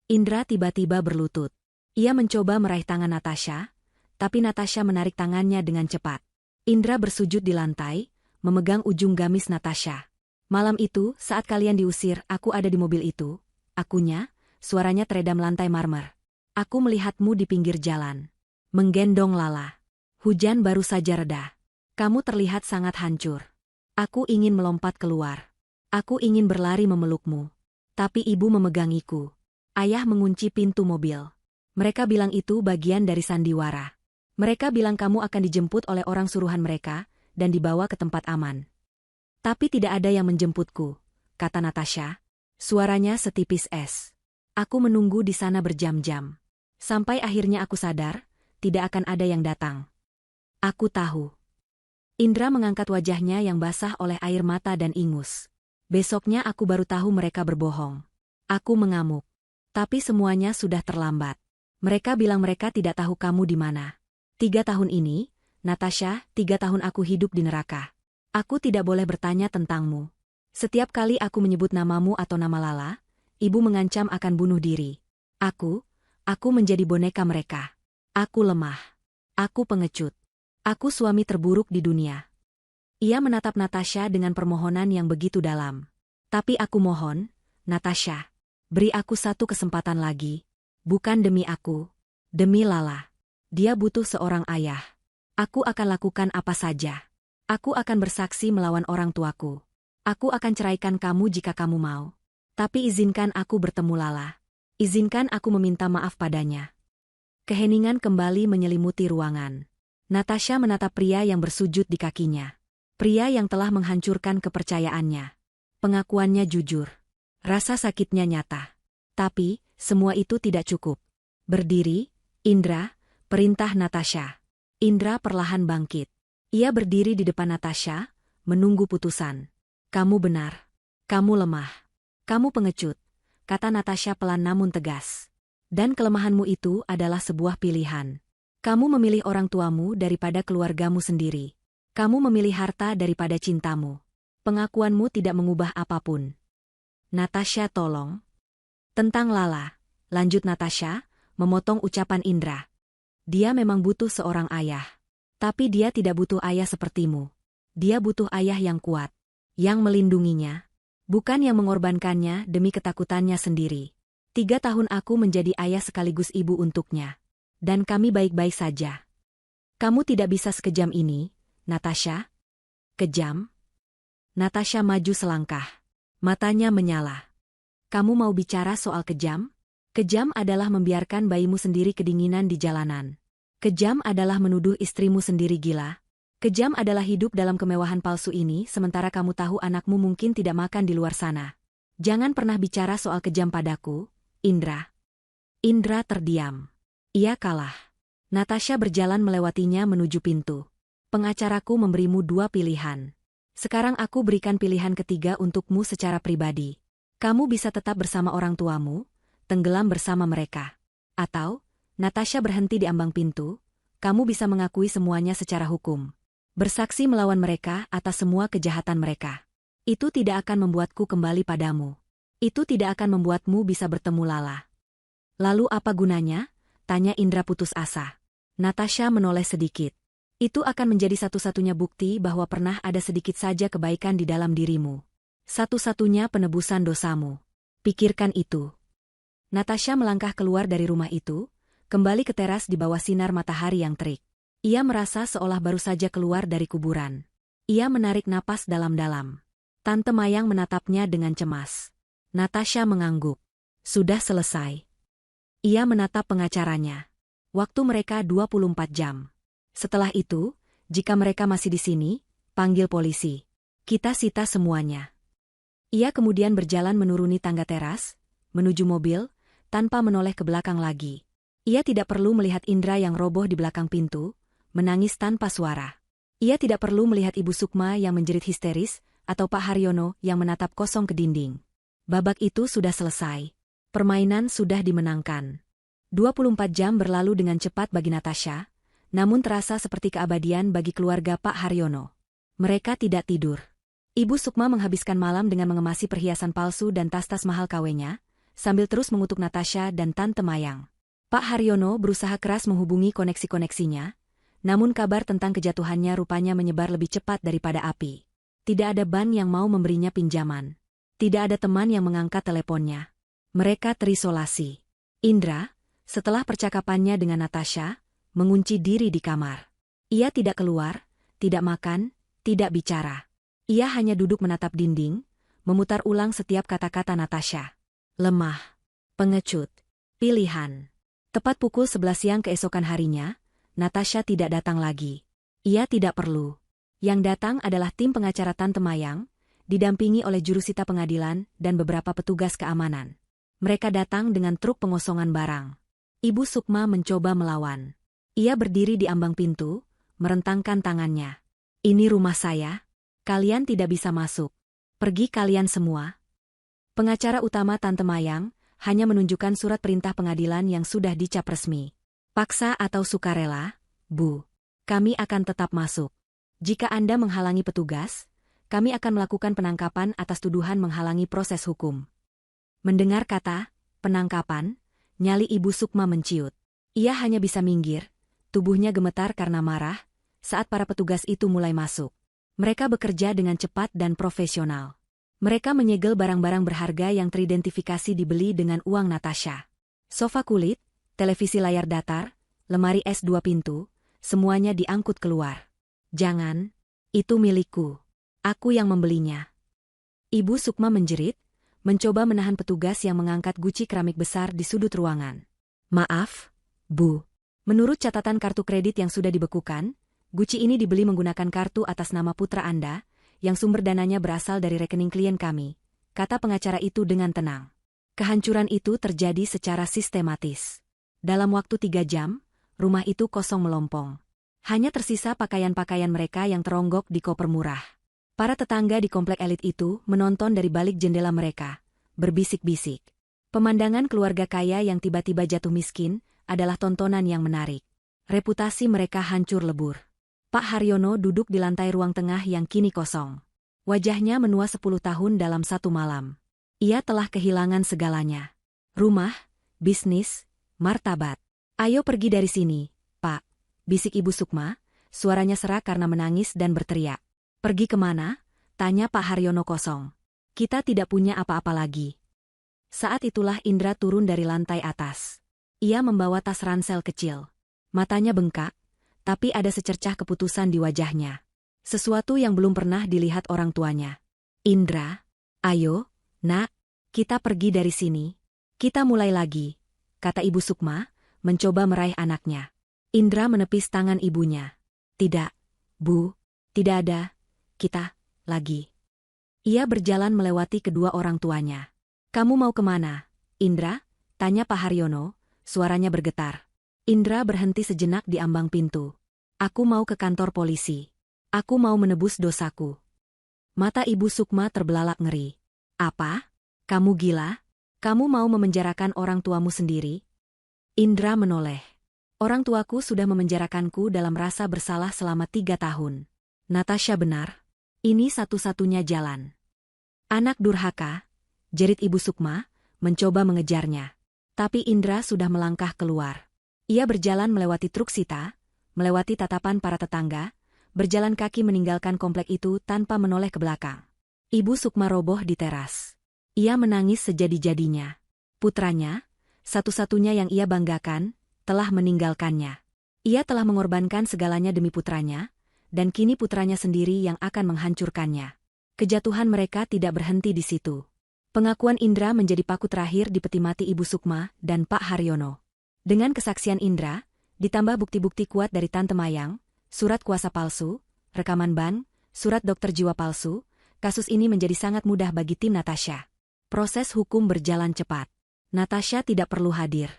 Speaker 1: Indra tiba-tiba berlutut. Ia mencoba meraih tangan Natasha, tapi Natasha menarik tangannya dengan cepat. Indra bersujud di lantai, memegang ujung gamis Natasha. "Malam itu, saat kalian diusir, aku ada di mobil itu." "Akunya?" Suaranya teredam lantai marmer. "Aku melihatmu di pinggir jalan, menggendong Lala. Hujan baru saja reda. Kamu terlihat sangat hancur. Aku ingin melompat keluar. Aku ingin berlari memelukmu. Tapi ibu memegangiku. Ayah mengunci pintu mobil. Mereka bilang itu bagian dari sandiwara. Mereka bilang kamu akan dijemput oleh orang suruhan mereka, dan dibawa ke tempat aman. Tapi tidak ada yang menjemputku," kata Natasha. Suaranya setipis es. "Aku menunggu di sana berjam-jam. Sampai akhirnya aku sadar, tidak akan ada yang datang. Aku tahu." Indra mengangkat wajahnya yang basah oleh air mata dan ingus. "Besoknya aku baru tahu mereka berbohong. Aku mengamuk. Tapi semuanya sudah terlambat. Mereka bilang mereka tidak tahu kamu di mana. 3 tahun ini, Natasha, 3 tahun aku hidup di neraka. Aku tidak boleh bertanya tentangmu. Setiap kali aku menyebut namamu atau nama Lala, ibu mengancam akan bunuh diri. Aku menjadi boneka mereka. Aku lemah. Aku pengecut. Aku suami terburuk di dunia." Ia menatap Natasha dengan permohonan yang begitu dalam. "Tapi aku mohon, Natasha, beri aku satu kesempatan lagi. Bukan demi aku, demi Lala. Dia butuh seorang ayah. Aku akan lakukan apa saja. Aku akan bersaksi melawan orang tuaku. Aku akan ceraikan kamu jika kamu mau. Tapi izinkan aku bertemu Lala. Izinkan aku meminta maaf padanya." Keheningan kembali menyelimuti ruangan. Natasha menatap pria yang bersujud di kakinya. Pria yang telah menghancurkan kepercayaannya. Pengakuannya jujur. Rasa sakitnya nyata. Tapi, semua itu tidak cukup. Berdiri, Indra, Perintah Natasha. Indra perlahan bangkit. Ia berdiri di depan Natasha, menunggu putusan. Kamu benar. Kamu lemah. Kamu pengecut, kata Natasha pelan namun tegas. Dan kelemahanmu itu adalah sebuah pilihan. Kamu memilih orang tuamu daripada keluargamu sendiri. Kamu memilih harta daripada cintamu. Pengakuanmu tidak mengubah apapun. Natasha, tolong. Tentang Lala, lanjut Natasha, memotong ucapan Indra. Dia memang butuh seorang ayah. Tapi dia tidak butuh ayah sepertimu. Dia butuh ayah yang kuat. Yang melindunginya. Bukan yang mengorbankannya demi ketakutannya sendiri. 3 tahun aku menjadi ayah sekaligus ibu untuknya. Dan kami baik-baik saja. Kamu tidak bisa sekejam ini, Natasha. Kejam? Natasha maju selangkah. Matanya menyala. Kamu mau bicara soal kejam? Kejam adalah membiarkan bayimu sendiri kedinginan di jalanan. Kejam adalah menuduh istrimu sendiri gila. Kejam adalah hidup dalam kemewahan palsu ini sementara kamu tahu anakmu mungkin tidak makan di luar sana. Jangan pernah bicara soal kejam padaku, Indra. Indra terdiam. Ia kalah. Natasha berjalan melewatinya menuju pintu. Pengacaraku memberimu 2 pilihan. Sekarang aku berikan pilihan ketiga untukmu secara pribadi. Kamu bisa tetap bersama orang tuamu, tenggelam bersama mereka. Atau, Natasha berhenti di ambang pintu, kamu bisa mengakui semuanya secara hukum. Bersaksi melawan mereka atas semua kejahatan mereka. Itu tidak akan membuatku kembali padamu. Itu tidak akan membuatmu bisa bertemu Lala. Lalu apa gunanya? Tanya Indra putus asa. Natasha menoleh sedikit. Itu akan menjadi satu-satunya bukti bahwa pernah ada sedikit saja kebaikan di dalam dirimu. Satu-satunya penebusan dosamu. Pikirkan itu. Natasha melangkah keluar dari rumah itu, kembali ke teras di bawah sinar matahari yang terik. Ia merasa seolah baru saja keluar dari kuburan. Ia menarik napas dalam-dalam. Tante Mayang menatapnya dengan cemas. Natasha mengangguk. Sudah selesai. Ia menatap pengacaranya. Waktu mereka 24 jam. Setelah itu, jika mereka masih di sini, panggil polisi. Kita sita semuanya. Ia kemudian berjalan menuruni tangga teras, menuju mobil, tanpa menoleh ke belakang lagi. Ia tidak perlu melihat Indra yang roboh di belakang pintu, menangis tanpa suara. Ia tidak perlu melihat Ibu Sukma yang menjerit histeris, atau Pak Haryono yang menatap kosong ke dinding. Babak itu sudah selesai. Permainan sudah dimenangkan. 24 jam berlalu dengan cepat bagi Natasha, namun terasa seperti keabadian bagi keluarga Pak Haryono. Mereka tidak tidur. Ibu Sukma menghabiskan malam dengan mengemasi perhiasan palsu dan tas-tas mahal KW-nya, sambil terus mengutuk Natasha dan Tante Mayang. Pak Haryono berusaha keras menghubungi koneksi-koneksinya, namun kabar tentang kejatuhannya rupanya menyebar lebih cepat daripada api. Tidak ada ban yang mau memberinya pinjaman. Tidak ada teman yang mengangkat teleponnya. Mereka terisolasi. Indra, setelah percakapannya dengan Natasha, mengunci diri di kamar. Ia tidak keluar, tidak makan, tidak bicara. Ia hanya duduk menatap dinding, memutar ulang setiap kata-kata Natasha. Lemah. Pengecut. Pilihan. Tepat pukul 11 siang keesokan harinya, Natasha tidak datang lagi. Ia tidak perlu. Yang datang adalah tim pengacara Tante Mayang, didampingi oleh jurusita pengadilan dan beberapa petugas keamanan. Mereka datang dengan truk pengosongan barang. Ibu Sukma mencoba melawan. Ia berdiri di ambang pintu, merentangkan tangannya. Ini rumah saya. Kalian tidak bisa masuk. Pergi kalian semua. Pengacara utama Tante Mayang hanya menunjukkan surat perintah pengadilan yang sudah dicap resmi. Paksa atau sukarela, Bu. Kami akan tetap masuk. Jika Anda menghalangi petugas, kami akan melakukan penangkapan atas tuduhan menghalangi proses hukum. Mendengar kata penangkapan, nyali Ibu Sukma menciut. Ia hanya bisa minggir, tubuhnya gemetar karena marah, saat para petugas itu mulai masuk. Mereka bekerja dengan cepat dan profesional. Mereka menyegel barang-barang berharga yang teridentifikasi dibeli dengan uang Natasha. Sofa kulit, televisi layar datar, lemari es 2 pintu, semuanya diangkut keluar. Jangan, itu milikku. Aku yang membelinya. Ibu Sukma menjerit, mencoba menahan petugas yang mengangkat guci keramik besar di sudut ruangan. Maaf, Bu. Menurut catatan kartu kredit yang sudah dibekukan, guci ini dibeli menggunakan kartu atas nama putra Anda, yang sumber dananya berasal dari rekening klien kami, kata pengacara itu dengan tenang. Kehancuran itu terjadi secara sistematis. Dalam waktu 3 jam, rumah itu kosong melompong. Hanya tersisa pakaian-pakaian mereka yang teronggok di koper murah. Para tetangga di komplek elit itu menonton dari balik jendela mereka, berbisik-bisik. Pemandangan keluarga kaya yang tiba-tiba jatuh miskin adalah tontonan yang menarik. Reputasi mereka hancur lebur. Pak Haryono duduk di lantai ruang tengah yang kini kosong. Wajahnya menua 10 tahun dalam satu malam. Ia telah kehilangan segalanya. Rumah, bisnis, martabat. "Ayo pergi dari sini, Pak," bisik Ibu Sukma, suaranya serak karena menangis dan berteriak. "Pergi kemana?" tanya Pak Haryono kosong. "Kita tidak punya apa-apa lagi." Saat itulah Indra turun dari lantai atas. Ia membawa tas ransel kecil. Matanya bengkak, tapi ada secercah keputusan di wajahnya. Sesuatu yang belum pernah dilihat orang tuanya. "Indra, ayo, nak, kita pergi dari sini. Kita mulai lagi," kata Ibu Sukma, mencoba meraih anaknya. Indra menepis tangan ibunya. "Tidak, Bu, tidak ada, kita, lagi." Ia berjalan melewati kedua orang tuanya. "Kamu mau kemana, Indra?" tanya Pak Haryono, suaranya bergetar. Indra berhenti sejenak di ambang pintu. "Aku mau ke kantor polisi. Aku mau menebus dosaku." Mata Ibu Sukma terbelalak ngeri. "Apa? Kamu gila? Kamu mau memenjarakan orang tuamu sendiri?" Indra menoleh. "Orang tuaku sudah memenjarakanku dalam rasa bersalah selama 3 tahun. Natasha benar. Ini satu-satunya jalan." "Anak durhaka," jerit Ibu Sukma, mencoba mengejarnya. Tapi Indra sudah melangkah keluar. Ia berjalan melewati truk Sita, melewati tatapan para tetangga, berjalan kaki meninggalkan komplek itu tanpa menoleh ke belakang. Ibu Sukma roboh di teras. Ia menangis sejadi-jadinya. Putranya, satu-satunya yang ia banggakan, telah meninggalkannya. Ia telah mengorbankan segalanya demi putranya, dan kini putranya sendiri yang akan menghancurkannya. Kejatuhan mereka tidak berhenti di situ. Pengakuan Indra menjadi paku terakhir di peti mati Ibu Sukma dan Pak Haryono. Dengan kesaksian Indra, ditambah bukti-bukti kuat dari Tante Mayang, surat kuasa palsu, rekaman ban, surat dokter jiwa palsu, kasus ini menjadi sangat mudah bagi tim Natasha. Proses hukum berjalan cepat. Natasha tidak perlu hadir.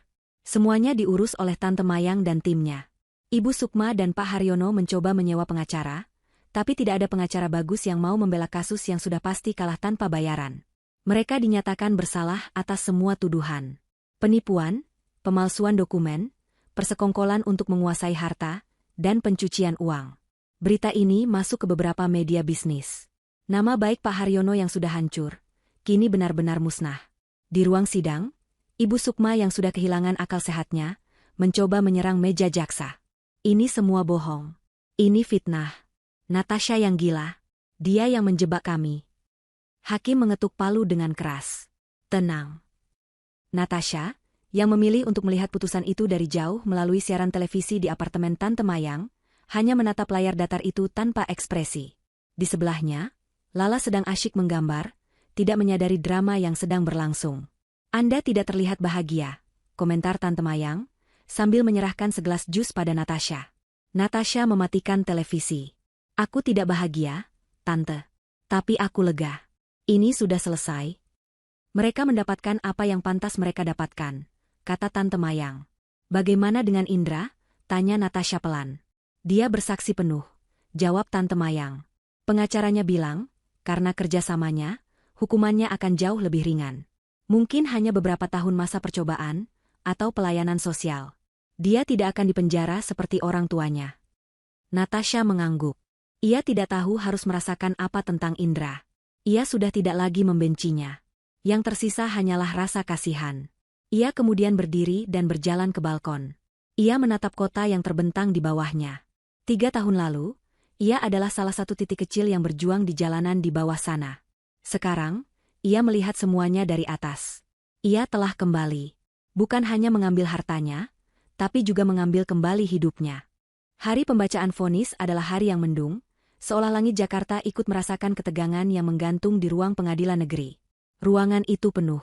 Speaker 1: Semuanya diurus oleh Tante Mayang dan timnya. Ibu Sukma dan Pak Haryono mencoba menyewa pengacara, tapi tidak ada pengacara bagus yang mau membela kasus yang sudah pasti kalah tanpa bayaran. Mereka dinyatakan bersalah atas semua tuduhan. Penipuan, pemalsuan dokumen, persekongkolan untuk menguasai harta, dan pencucian uang. Berita ini masuk ke beberapa media bisnis. Nama baik Pak Haryono yang sudah hancur, kini benar-benar musnah. Di ruang sidang, Ibu Sukma yang sudah kehilangan akal sehatnya, mencoba menyerang meja jaksa. "Ini semua bohong. Ini fitnah. Natasha yang gila. Dia yang menjebak kami." Hakim mengetuk palu dengan keras. "Tenang." Natasha, yang memilih untuk melihat putusan itu dari jauh melalui siaran televisi di apartemen Tante Mayang, hanya menatap layar datar itu tanpa ekspresi. Di sebelahnya, Lala sedang asyik menggambar, tidak menyadari drama yang sedang berlangsung. "Anda tidak terlihat bahagia," komentar Tante Mayang, sambil menyerahkan segelas jus pada Natasha. Natasha mematikan televisi. "Aku tidak bahagia, Tante. Tapi aku lega. Ini sudah selesai. Mereka mendapatkan apa yang pantas mereka dapatkan," kata Tante Mayang. "Bagaimana dengan Indra?" tanya Natasha pelan. "Dia bersaksi penuh," jawab Tante Mayang. Pengacaranya bilang, karena kerjasamanya, hukumannya akan jauh lebih ringan. Mungkin hanya beberapa tahun masa percobaan, atau pelayanan sosial. Dia tidak akan dipenjara seperti orang tuanya. Natasha mengangguk. Ia tidak tahu harus merasakan apa tentang Indra. Ia sudah tidak lagi membencinya. Yang tersisa hanyalah rasa kasihan. Ia kemudian berdiri dan berjalan ke balkon. Ia menatap kota yang terbentang di bawahnya. 3 tahun lalu, ia adalah salah satu titik kecil yang berjuang di jalanan di bawah sana. Sekarang, ia melihat semuanya dari atas. Ia telah kembali. Bukan hanya mengambil hartanya, tapi juga mengambil kembali hidupnya. Hari pembacaan vonis adalah hari yang mendung, seolah langit Jakarta ikut merasakan ketegangan yang menggantung di ruang pengadilan negeri. Ruangan itu penuh.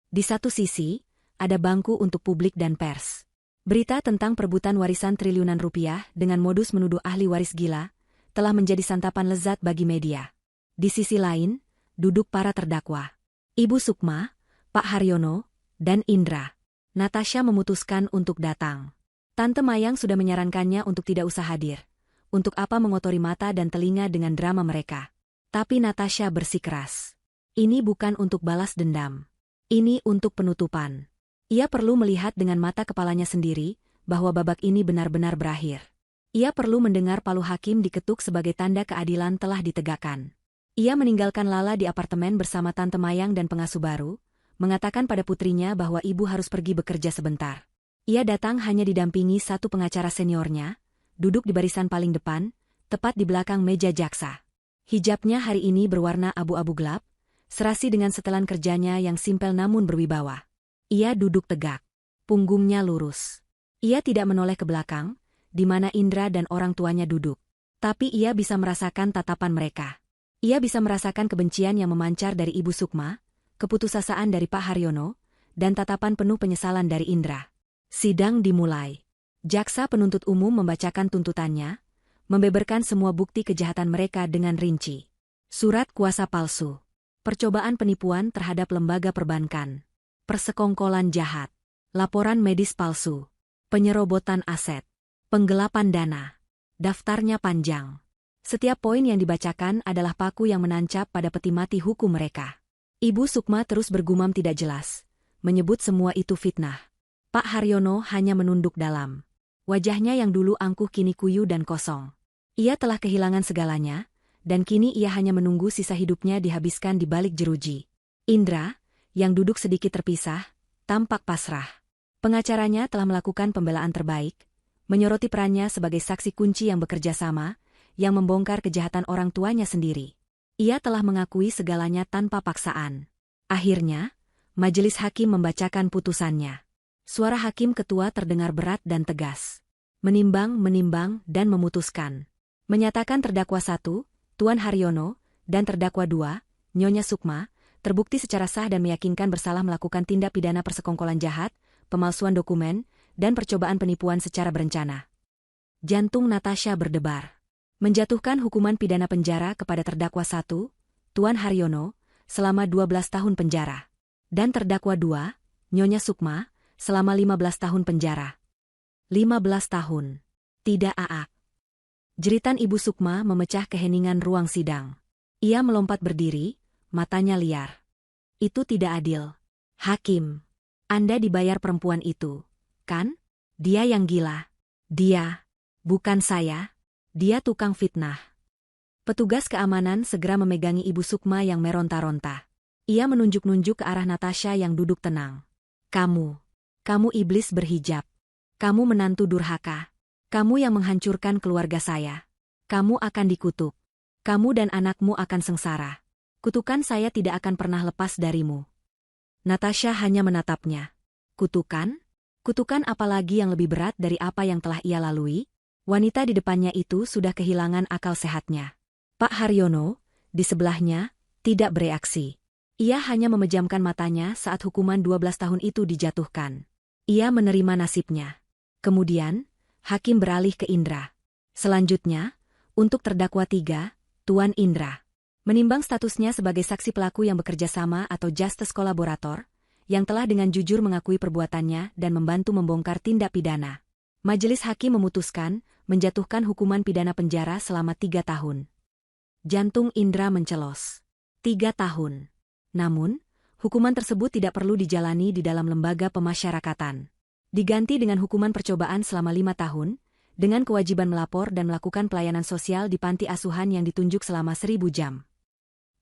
Speaker 1: Di satu sisi, ada bangku untuk publik dan pers. Berita tentang perebutan warisan triliunan rupiah dengan modus menuduh ahli waris gila telah menjadi santapan lezat bagi media. Di sisi lain, duduk para terdakwa. Ibu Sukma, Pak Haryono, dan Indra. Natasha memutuskan untuk datang. Tante Mayang sudah menyarankannya untuk tidak usah hadir. Untuk apa mengotori mata dan telinga dengan drama mereka? Tapi Natasha bersikeras. Ini bukan untuk balas dendam. Ini untuk penutupan. Ia perlu melihat dengan mata kepalanya sendiri bahwa babak ini benar-benar berakhir. Ia perlu mendengar palu hakim diketuk sebagai tanda keadilan telah ditegakkan. Ia meninggalkan Lala di apartemen bersama Tante Mayang dan pengasuh baru, mengatakan pada putrinya bahwa ibu harus pergi bekerja sebentar. Ia datang hanya didampingi satu pengacara seniornya, duduk di barisan paling depan, tepat di belakang meja jaksa. Hijabnya hari ini berwarna abu-abu gelap, serasi dengan setelan kerjanya yang simpel namun berwibawa. Ia duduk tegak, punggungnya lurus. Ia tidak menoleh ke belakang, di mana Indra dan orang tuanya duduk. Tapi ia bisa merasakan tatapan mereka. Ia bisa merasakan kebencian yang memancar dari Ibu Sukma, keputusasaan dari Pak Haryono, dan tatapan penuh penyesalan dari Indra. Sidang dimulai. Jaksa penuntut umum membacakan tuntutannya, membeberkan semua bukti kejahatan mereka dengan rinci. Surat kuasa palsu, percobaan penipuan terhadap lembaga perbankan, persekongkolan jahat, laporan medis palsu, penyerobotan aset, penggelapan dana. Daftarnya panjang. Setiap poin yang dibacakan adalah paku yang menancap pada peti mati hukum mereka. Ibu Sukma terus bergumam tidak jelas, menyebut semua itu fitnah. Pak Haryono hanya menunduk dalam. Wajahnya yang dulu angkuh kini kuyu dan kosong. Ia telah kehilangan segalanya, dan kini ia hanya menunggu sisa hidupnya dihabiskan di balik jeruji. Indra, yang duduk sedikit terpisah, tampak pasrah. Pengacaranya telah melakukan pembelaan terbaik, menyoroti perannya sebagai saksi kunci yang bekerja sama, yang membongkar kejahatan orang tuanya sendiri. Ia telah mengakui segalanya tanpa paksaan. Akhirnya, majelis hakim membacakan putusannya. Suara hakim ketua terdengar berat dan tegas. Menimbang, dan memutuskan. Menyatakan terdakwa 1, Tuan Haryono, dan terdakwa 2, Nyonya Sukma, terbukti secara sah dan meyakinkan bersalah melakukan tindak pidana persekongkolan jahat, pemalsuan dokumen, dan percobaan penipuan secara berencana. Jantung Natasha berdebar. Menjatuhkan hukuman pidana penjara kepada terdakwa 1, Tuan Haryono, selama 12 tahun penjara. Dan terdakwa 2, Nyonya Sukma, selama 15 tahun penjara. 15 tahun. Tidak aak. Jeritan Ibu Sukma memecah keheningan ruang sidang. Ia melompat berdiri, matanya liar. Itu tidak adil. Hakim, Anda dibayar perempuan itu, kan? Dia yang gila. Dia, bukan saya. Dia tukang fitnah. Petugas keamanan segera memegangi Ibu Sukma yang meronta-ronta. Ia menunjuk-nunjuk ke arah Natasha yang duduk tenang. Kamu iblis berhijab. Kamu menantu durhaka. Kamu yang menghancurkan keluarga saya. Kamu akan dikutuk. Kamu dan anakmu akan sengsara. Kutukan saya tidak akan pernah lepas darimu. Natasha hanya menatapnya. Kutukan? Kutukan apa lagi yang lebih berat dari apa yang telah ia lalui? Wanita di depannya itu sudah kehilangan akal sehatnya. Pak Haryono, di sebelahnya, tidak bereaksi. Ia hanya memejamkan matanya saat hukuman 12 tahun itu dijatuhkan. Ia menerima nasibnya. Kemudian, hakim beralih ke Indra. Selanjutnya, untuk terdakwa 3, Tuan Indra. Menimbang statusnya sebagai saksi pelaku yang bekerja sama atau justice kolaborator, yang telah dengan jujur mengakui perbuatannya dan membantu membongkar tindak pidana. Majelis hakim memutuskan, menjatuhkan hukuman pidana penjara selama 3 tahun. Jantung Indra mencelos. 3 tahun. Namun, hukuman tersebut tidak perlu dijalani di dalam lembaga pemasyarakatan. Diganti dengan hukuman percobaan selama 5 tahun, dengan kewajiban melapor dan melakukan pelayanan sosial di panti asuhan yang ditunjuk selama 1000 jam.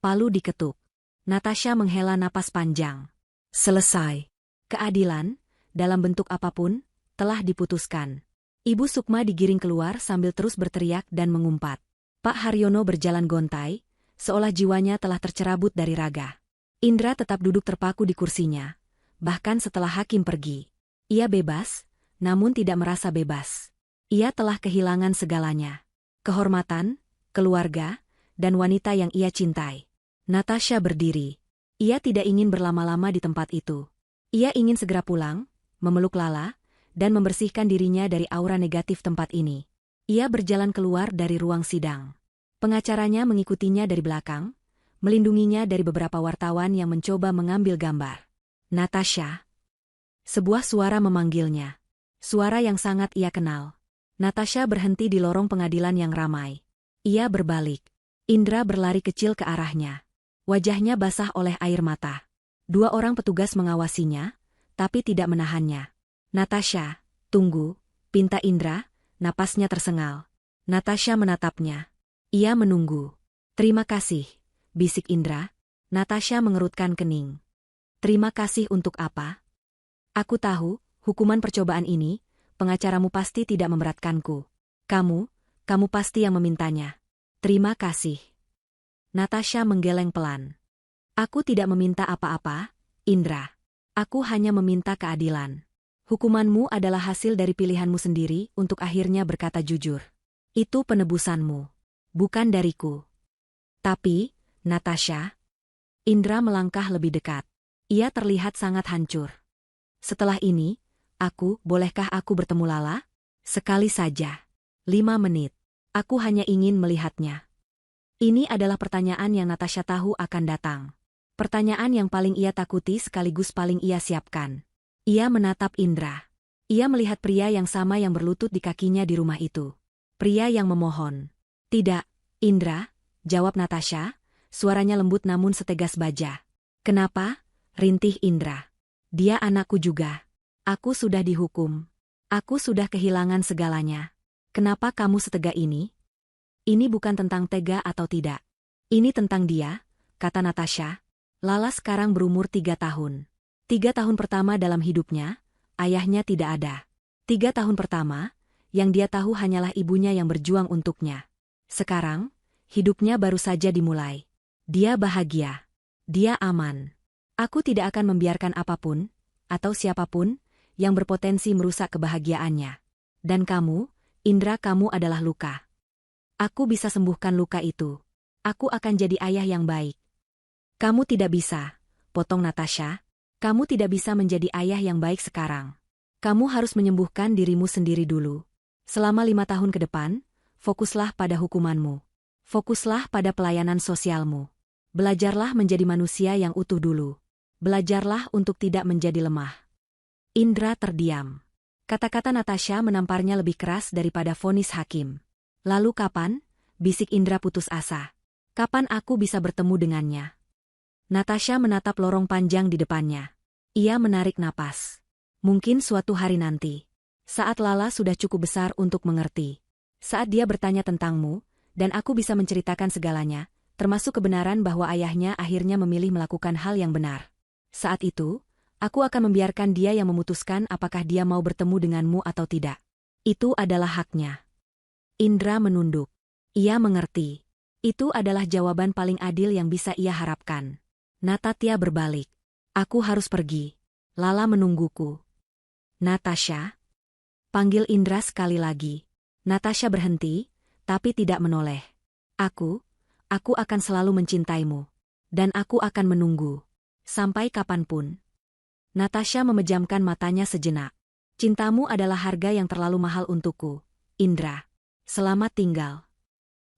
Speaker 1: Palu diketuk. Natasha menghela napas panjang. Selesai. Keadilan, dalam bentuk apapun, telah diputuskan. Ibu Sukma digiring keluar sambil terus berteriak dan mengumpat. Pak Haryono berjalan gontai, seolah jiwanya telah tercerabut dari raga. Indra tetap duduk terpaku di kursinya, bahkan setelah hakim pergi. Ia bebas, namun tidak merasa bebas. Ia telah kehilangan segalanya. Kehormatan, keluarga, dan wanita yang ia cintai. Natasha berdiri. Ia tidak ingin berlama-lama di tempat itu. Ia ingin segera pulang, memeluk Lala, dan membersihkan dirinya dari aura negatif tempat ini. Ia berjalan keluar dari ruang sidang. Pengacaranya mengikutinya dari belakang, melindunginya dari beberapa wartawan yang mencoba mengambil gambar. Natasha. Sebuah suara memanggilnya. Suara yang sangat ia kenal. Natasha berhenti di lorong pengadilan yang ramai. Ia berbalik. Indra berlari kecil ke arahnya. Wajahnya basah oleh air mata. Dua orang petugas mengawasinya, tapi tidak menahannya. Natasha, tunggu, pinta Indra, napasnya tersengal. Natasha menatapnya. Ia menunggu. Terima kasih, bisik Indra. Natasha mengerutkan kening. Terima kasih untuk apa? Aku tahu, hukuman percobaan ini, pengacaramu pasti tidak memberatkanku. Kamu pasti yang memintanya. Terima kasih. Natasha menggeleng pelan. Aku tidak meminta apa-apa, Indra. Aku hanya meminta keadilan. Hukumanmu adalah hasil dari pilihanmu sendiri untuk akhirnya berkata jujur. Itu penebusanmu, bukan dariku. Tapi, Natasha, Indra melangkah lebih dekat. Ia terlihat sangat hancur. Setelah ini, bolehkah aku bertemu Lala? Sekali saja. 5 menit. Aku hanya ingin melihatnya. Ini adalah pertanyaan yang Natasha tahu akan datang. Pertanyaan yang paling ia takuti sekaligus paling ia siapkan. Ia menatap Indra. Ia melihat pria yang sama yang berlutut di kakinya di rumah itu. Pria yang memohon. Tidak, Indra, jawab Natasha, suaranya lembut namun setegas baja. Kenapa? Rintih Indra. Dia anakku juga. Aku sudah dihukum. Aku sudah kehilangan segalanya. Kenapa kamu setega ini? Ini bukan tentang tega atau tidak. Ini tentang dia, kata Natasha. Lala sekarang berumur 3 tahun. 3 tahun pertama dalam hidupnya, ayahnya tidak ada. 3 tahun pertama, yang dia tahu hanyalah ibunya yang berjuang untuknya. Sekarang, hidupnya baru saja dimulai. Dia bahagia. Dia aman. Aku tidak akan membiarkan apapun, atau siapapun, yang berpotensi merusak kebahagiaannya. Dan kamu, Indra, kamu adalah luka. Aku bisa sembuhkan luka itu. Aku akan jadi ayah yang baik. Kamu tidak bisa, potong Natasha. Kamu tidak bisa menjadi ayah yang baik sekarang. Kamu harus menyembuhkan dirimu sendiri dulu. Selama 5 tahun ke depan, fokuslah pada hukumanmu. Fokuslah pada pelayanan sosialmu. Belajarlah menjadi manusia yang utuh dulu. Belajarlah untuk tidak menjadi lemah. Indra terdiam. Kata-kata Natasha menamparnya lebih keras daripada vonis hakim. Lalu kapan? Bisik Indra putus asa. Kapan aku bisa bertemu dengannya? Natasha menatap lorong panjang di depannya. Ia menarik napas. Mungkin suatu hari nanti. Saat Lala sudah cukup besar untuk mengerti. Saat dia bertanya tentangmu, dan aku bisa menceritakan segalanya, termasuk kebenaran bahwa ayahnya akhirnya memilih melakukan hal yang benar. Saat itu, aku akan membiarkan dia yang memutuskan apakah dia mau bertemu denganmu atau tidak. Itu adalah haknya. Indra menunduk. Ia mengerti. Itu adalah jawaban paling adil yang bisa ia harapkan. Natasha berbalik. Aku harus pergi. Lala menungguku. Natasha? Panggil Indra sekali lagi. Natasha berhenti, tapi tidak menoleh. Aku akan selalu mencintaimu. Dan aku akan menunggu. Sampai kapanpun. Natasha memejamkan matanya sejenak. Cintamu adalah harga yang terlalu mahal untukku, Indra. Selamat tinggal.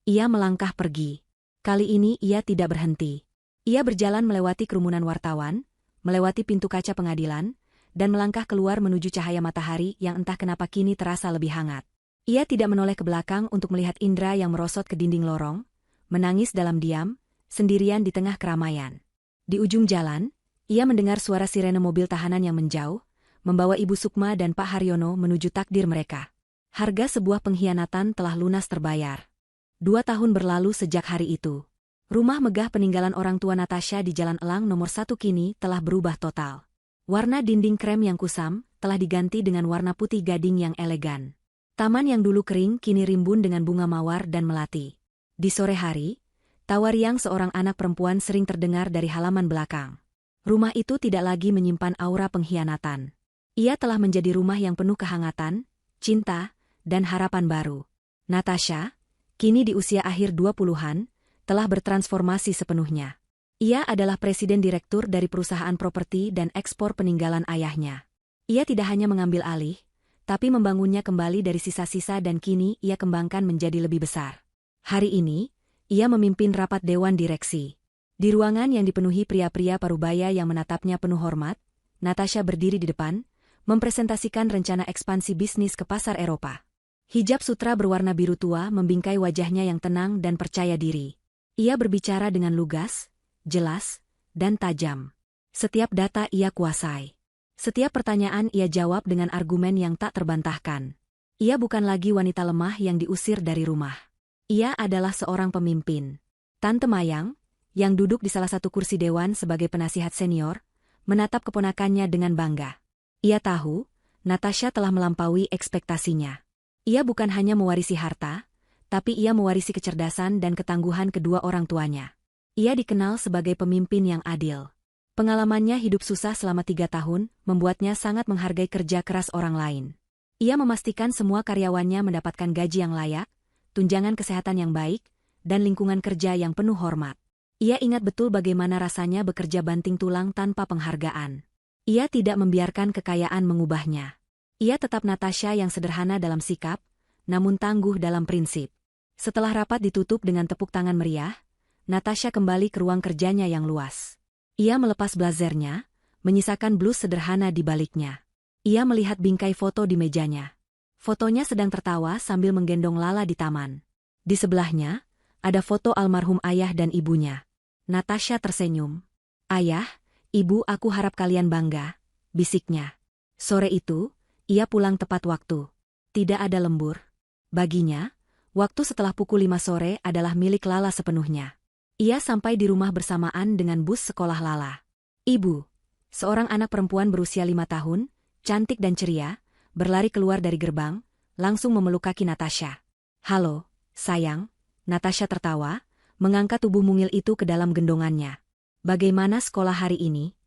Speaker 1: Ia melangkah pergi. Kali ini ia tidak berhenti. Ia berjalan melewati kerumunan wartawan, melewati pintu kaca pengadilan, dan melangkah keluar menuju cahaya matahari yang entah kenapa kini terasa lebih hangat. Ia tidak menoleh ke belakang untuk melihat Indra yang merosot ke dinding lorong, menangis dalam diam, sendirian di tengah keramaian. Di ujung jalan, ia mendengar suara sirene mobil tahanan yang menjauh, membawa Ibu Sukma dan Pak Haryono menuju takdir mereka. Harga sebuah pengkhianatan telah lunas terbayar. 2 tahun berlalu sejak hari itu. Rumah megah peninggalan orang tua Natasha di Jalan Elang nomor 1 kini telah berubah total. Warna dinding krem yang kusam telah diganti dengan warna putih gading yang elegan. Taman yang dulu kering kini rimbun dengan bunga mawar dan melati. Di sore hari, tawa riang seorang anak perempuan sering terdengar dari halaman belakang. Rumah itu tidak lagi menyimpan aura pengkhianatan. Ia telah menjadi rumah yang penuh kehangatan, cinta, dan harapan baru. Natasha, kini di usia akhir 20-an, telah bertransformasi sepenuhnya. Ia adalah presiden direktur dari perusahaan properti dan ekspor peninggalan ayahnya. Ia tidak hanya mengambil alih, tapi membangunnya kembali dari sisa-sisa dan kini ia kembangkan menjadi lebih besar. Hari ini, ia memimpin rapat dewan direksi. Di ruangan yang dipenuhi pria-pria parubaya yang menatapnya penuh hormat, Natasha berdiri di depan, mempresentasikan rencana ekspansi bisnis ke pasar Eropa. Hijab sutra berwarna biru tua membingkai wajahnya yang tenang dan percaya diri. Ia berbicara dengan lugas, jelas, dan tajam. Setiap data ia kuasai. Setiap pertanyaan ia jawab dengan argumen yang tak terbantahkan. Ia bukan lagi wanita lemah yang diusir dari rumah. Ia adalah seorang pemimpin. Tante Mayang, yang duduk di salah satu kursi dewan sebagai penasihat senior, menatap keponakannya dengan bangga. Ia tahu, Natasha telah melampaui ekspektasinya. Ia bukan hanya mewarisi harta, tapi ia mewarisi kecerdasan dan ketangguhan kedua orang tuanya. Ia dikenal sebagai pemimpin yang adil. Pengalamannya hidup susah selama 3 tahun, membuatnya sangat menghargai kerja keras orang lain. Ia memastikan semua karyawannya mendapatkan gaji yang layak, tunjangan kesehatan yang baik, dan lingkungan kerja yang penuh hormat. Ia ingat betul bagaimana rasanya bekerja banting tulang tanpa penghargaan. Ia tidak membiarkan kekayaan mengubahnya. Ia tetap Natasha yang sederhana dalam sikap, namun tangguh dalam prinsip. Setelah rapat ditutup dengan tepuk tangan meriah, Natasha kembali ke ruang kerjanya yang luas. Ia melepas blazernya, menyisakan blus sederhana di baliknya. Ia melihat bingkai foto di mejanya. Fotonya sedang tertawa sambil menggendong Lala di taman. Di sebelahnya, ada foto almarhum ayah dan ibunya. Natasha tersenyum. "Ayah, ibu, aku harap kalian bangga," bisiknya. Sore itu, ia pulang tepat waktu. Tidak ada lembur. Baginya, waktu setelah pukul 5 sore adalah milik Lala sepenuhnya. Ia sampai di rumah bersamaan dengan bus sekolah Lala. Ibu, seorang anak perempuan berusia 5 tahun, cantik dan ceria, berlari keluar dari gerbang, langsung memeluk kaki Natasha. "Halo, sayang," Natasha tertawa, mengangkat tubuh mungil itu ke dalam gendongannya. "Bagaimana sekolah hari ini?"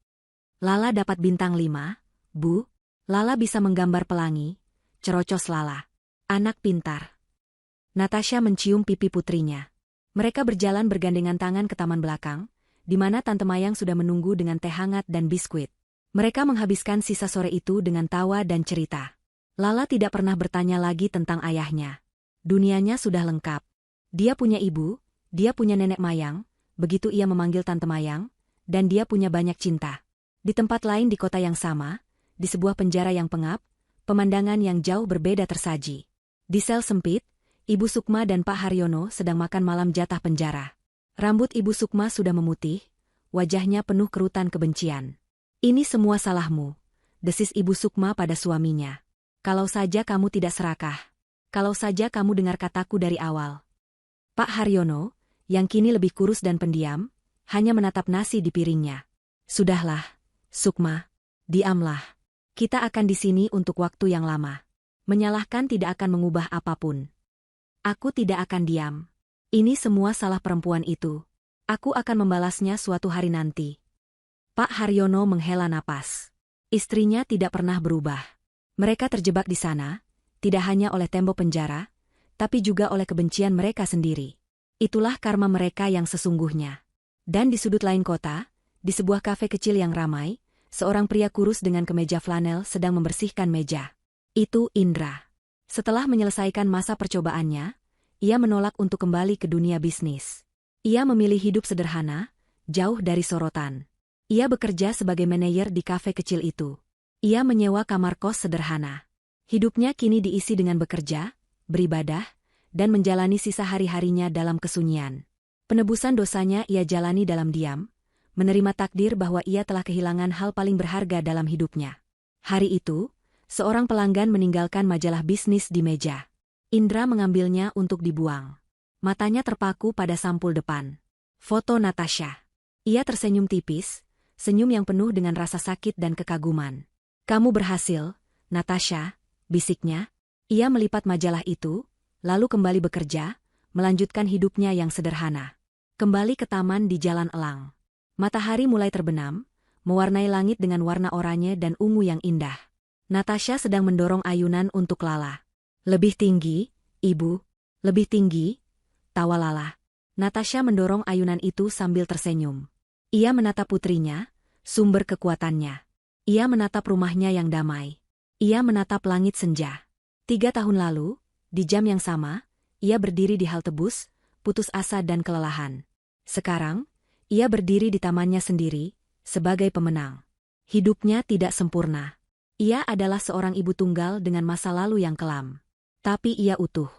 Speaker 1: "Lala dapat bintang 5, Bu." Lala bisa menggambar pelangi, cerocos Lala. "Anak pintar." Natasha mencium pipi putrinya. Mereka berjalan bergandengan tangan ke taman belakang, di mana Tante Mayang sudah menunggu dengan teh hangat dan biskuit. Mereka menghabiskan sisa sore itu dengan tawa dan cerita. Lala tidak pernah bertanya lagi tentang ayahnya. Dunianya sudah lengkap. Dia punya ibu, dia punya nenek Mayang, begitu ia memanggil Tante Mayang, dan dia punya banyak cinta. Di tempat lain di kota yang sama, di sebuah penjara yang pengap, pemandangan yang jauh berbeda tersaji. Di sel sempit, Ibu Sukma dan Pak Haryono sedang makan malam jatah penjara. Rambut Ibu Sukma sudah memutih, wajahnya penuh kerutan kebencian. "Ini semua salahmu," desis Ibu Sukma pada suaminya. "Kalau saja kamu tidak serakah. Kalau saja kamu dengar kataku dari awal." Pak Haryono, yang kini lebih kurus dan pendiam, hanya menatap nasi di piringnya. "Sudahlah, Sukma, diamlah. Kita akan di sini untuk waktu yang lama. Menyalahkan tidak akan mengubah apapun. Aku tidak akan diam. Ini semua salah perempuan itu. Aku akan membalasnya suatu hari nanti." Pak Haryono menghela napas. Istrinya tidak pernah berubah. Mereka terjebak di sana, tidak hanya oleh tembok penjara, tapi juga oleh kebencian mereka sendiri. Itulah karma mereka yang sesungguhnya. Dan di sudut lain kota, di sebuah kafe kecil yang ramai, seorang pria kurus dengan kemeja flanel sedang membersihkan meja. Itu Indra. Setelah menyelesaikan masa percobaannya, ia menolak untuk kembali ke dunia bisnis. Ia memilih hidup sederhana, jauh dari sorotan. Ia bekerja sebagai manajer di kafe kecil itu. Ia menyewa kamar kos sederhana. Hidupnya kini diisi dengan bekerja, beribadah, dan menjalani sisa hari-harinya dalam kesunyian. Penebusan dosanya ia jalani dalam diam, menerima takdir bahwa ia telah kehilangan hal paling berharga dalam hidupnya. Hari itu, seorang pelanggan meninggalkan majalah bisnis di meja. Indra mengambilnya untuk dibuang. Matanya terpaku pada sampul depan. Foto Natasha. Ia tersenyum tipis, senyum yang penuh dengan rasa sakit dan kekaguman. "Kamu berhasil, Natasha," bisiknya. Ia melipat majalah itu, lalu kembali bekerja, melanjutkan hidupnya yang sederhana. Kembali ke taman di Jalan Elang. Matahari mulai terbenam, mewarnai langit dengan warna oranye dan ungu yang indah. Natasha sedang mendorong ayunan untuk Lala. "Lebih tinggi, Ibu. Lebih tinggi," tawa Lala. Natasha mendorong ayunan itu sambil tersenyum. Ia menatap putrinya, sumber kekuatannya. Ia menatap rumahnya yang damai. Ia menatap langit senja. 3 tahun lalu, di jam yang sama, ia berdiri di halte bus, putus asa dan kelelahan. Sekarang, ia berdiri di tamannya sendiri, sebagai pemenang. Hidupnya tidak sempurna. Ia adalah seorang ibu tunggal dengan masa lalu yang kelam. Tapi ia utuh.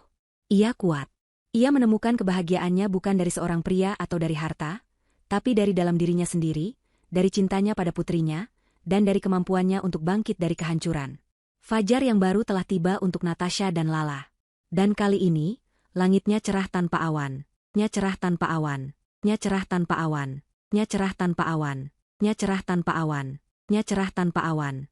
Speaker 1: Ia kuat. Ia menemukan kebahagiaannya bukan dari seorang pria atau dari harta, tapi dari dalam dirinya sendiri, dari cintanya pada putrinya, dan dari kemampuannya untuk bangkit dari kehancuran. Fajar yang baru telah tiba untuk Natasha dan Lala. Dan kali ini, langitnya cerah tanpa awan. Nya cerah tanpa awan. Nya cerah tanpa awan. Nya cerah tanpa awan. Nya cerah tanpa awan. Nya cerah tanpa awan.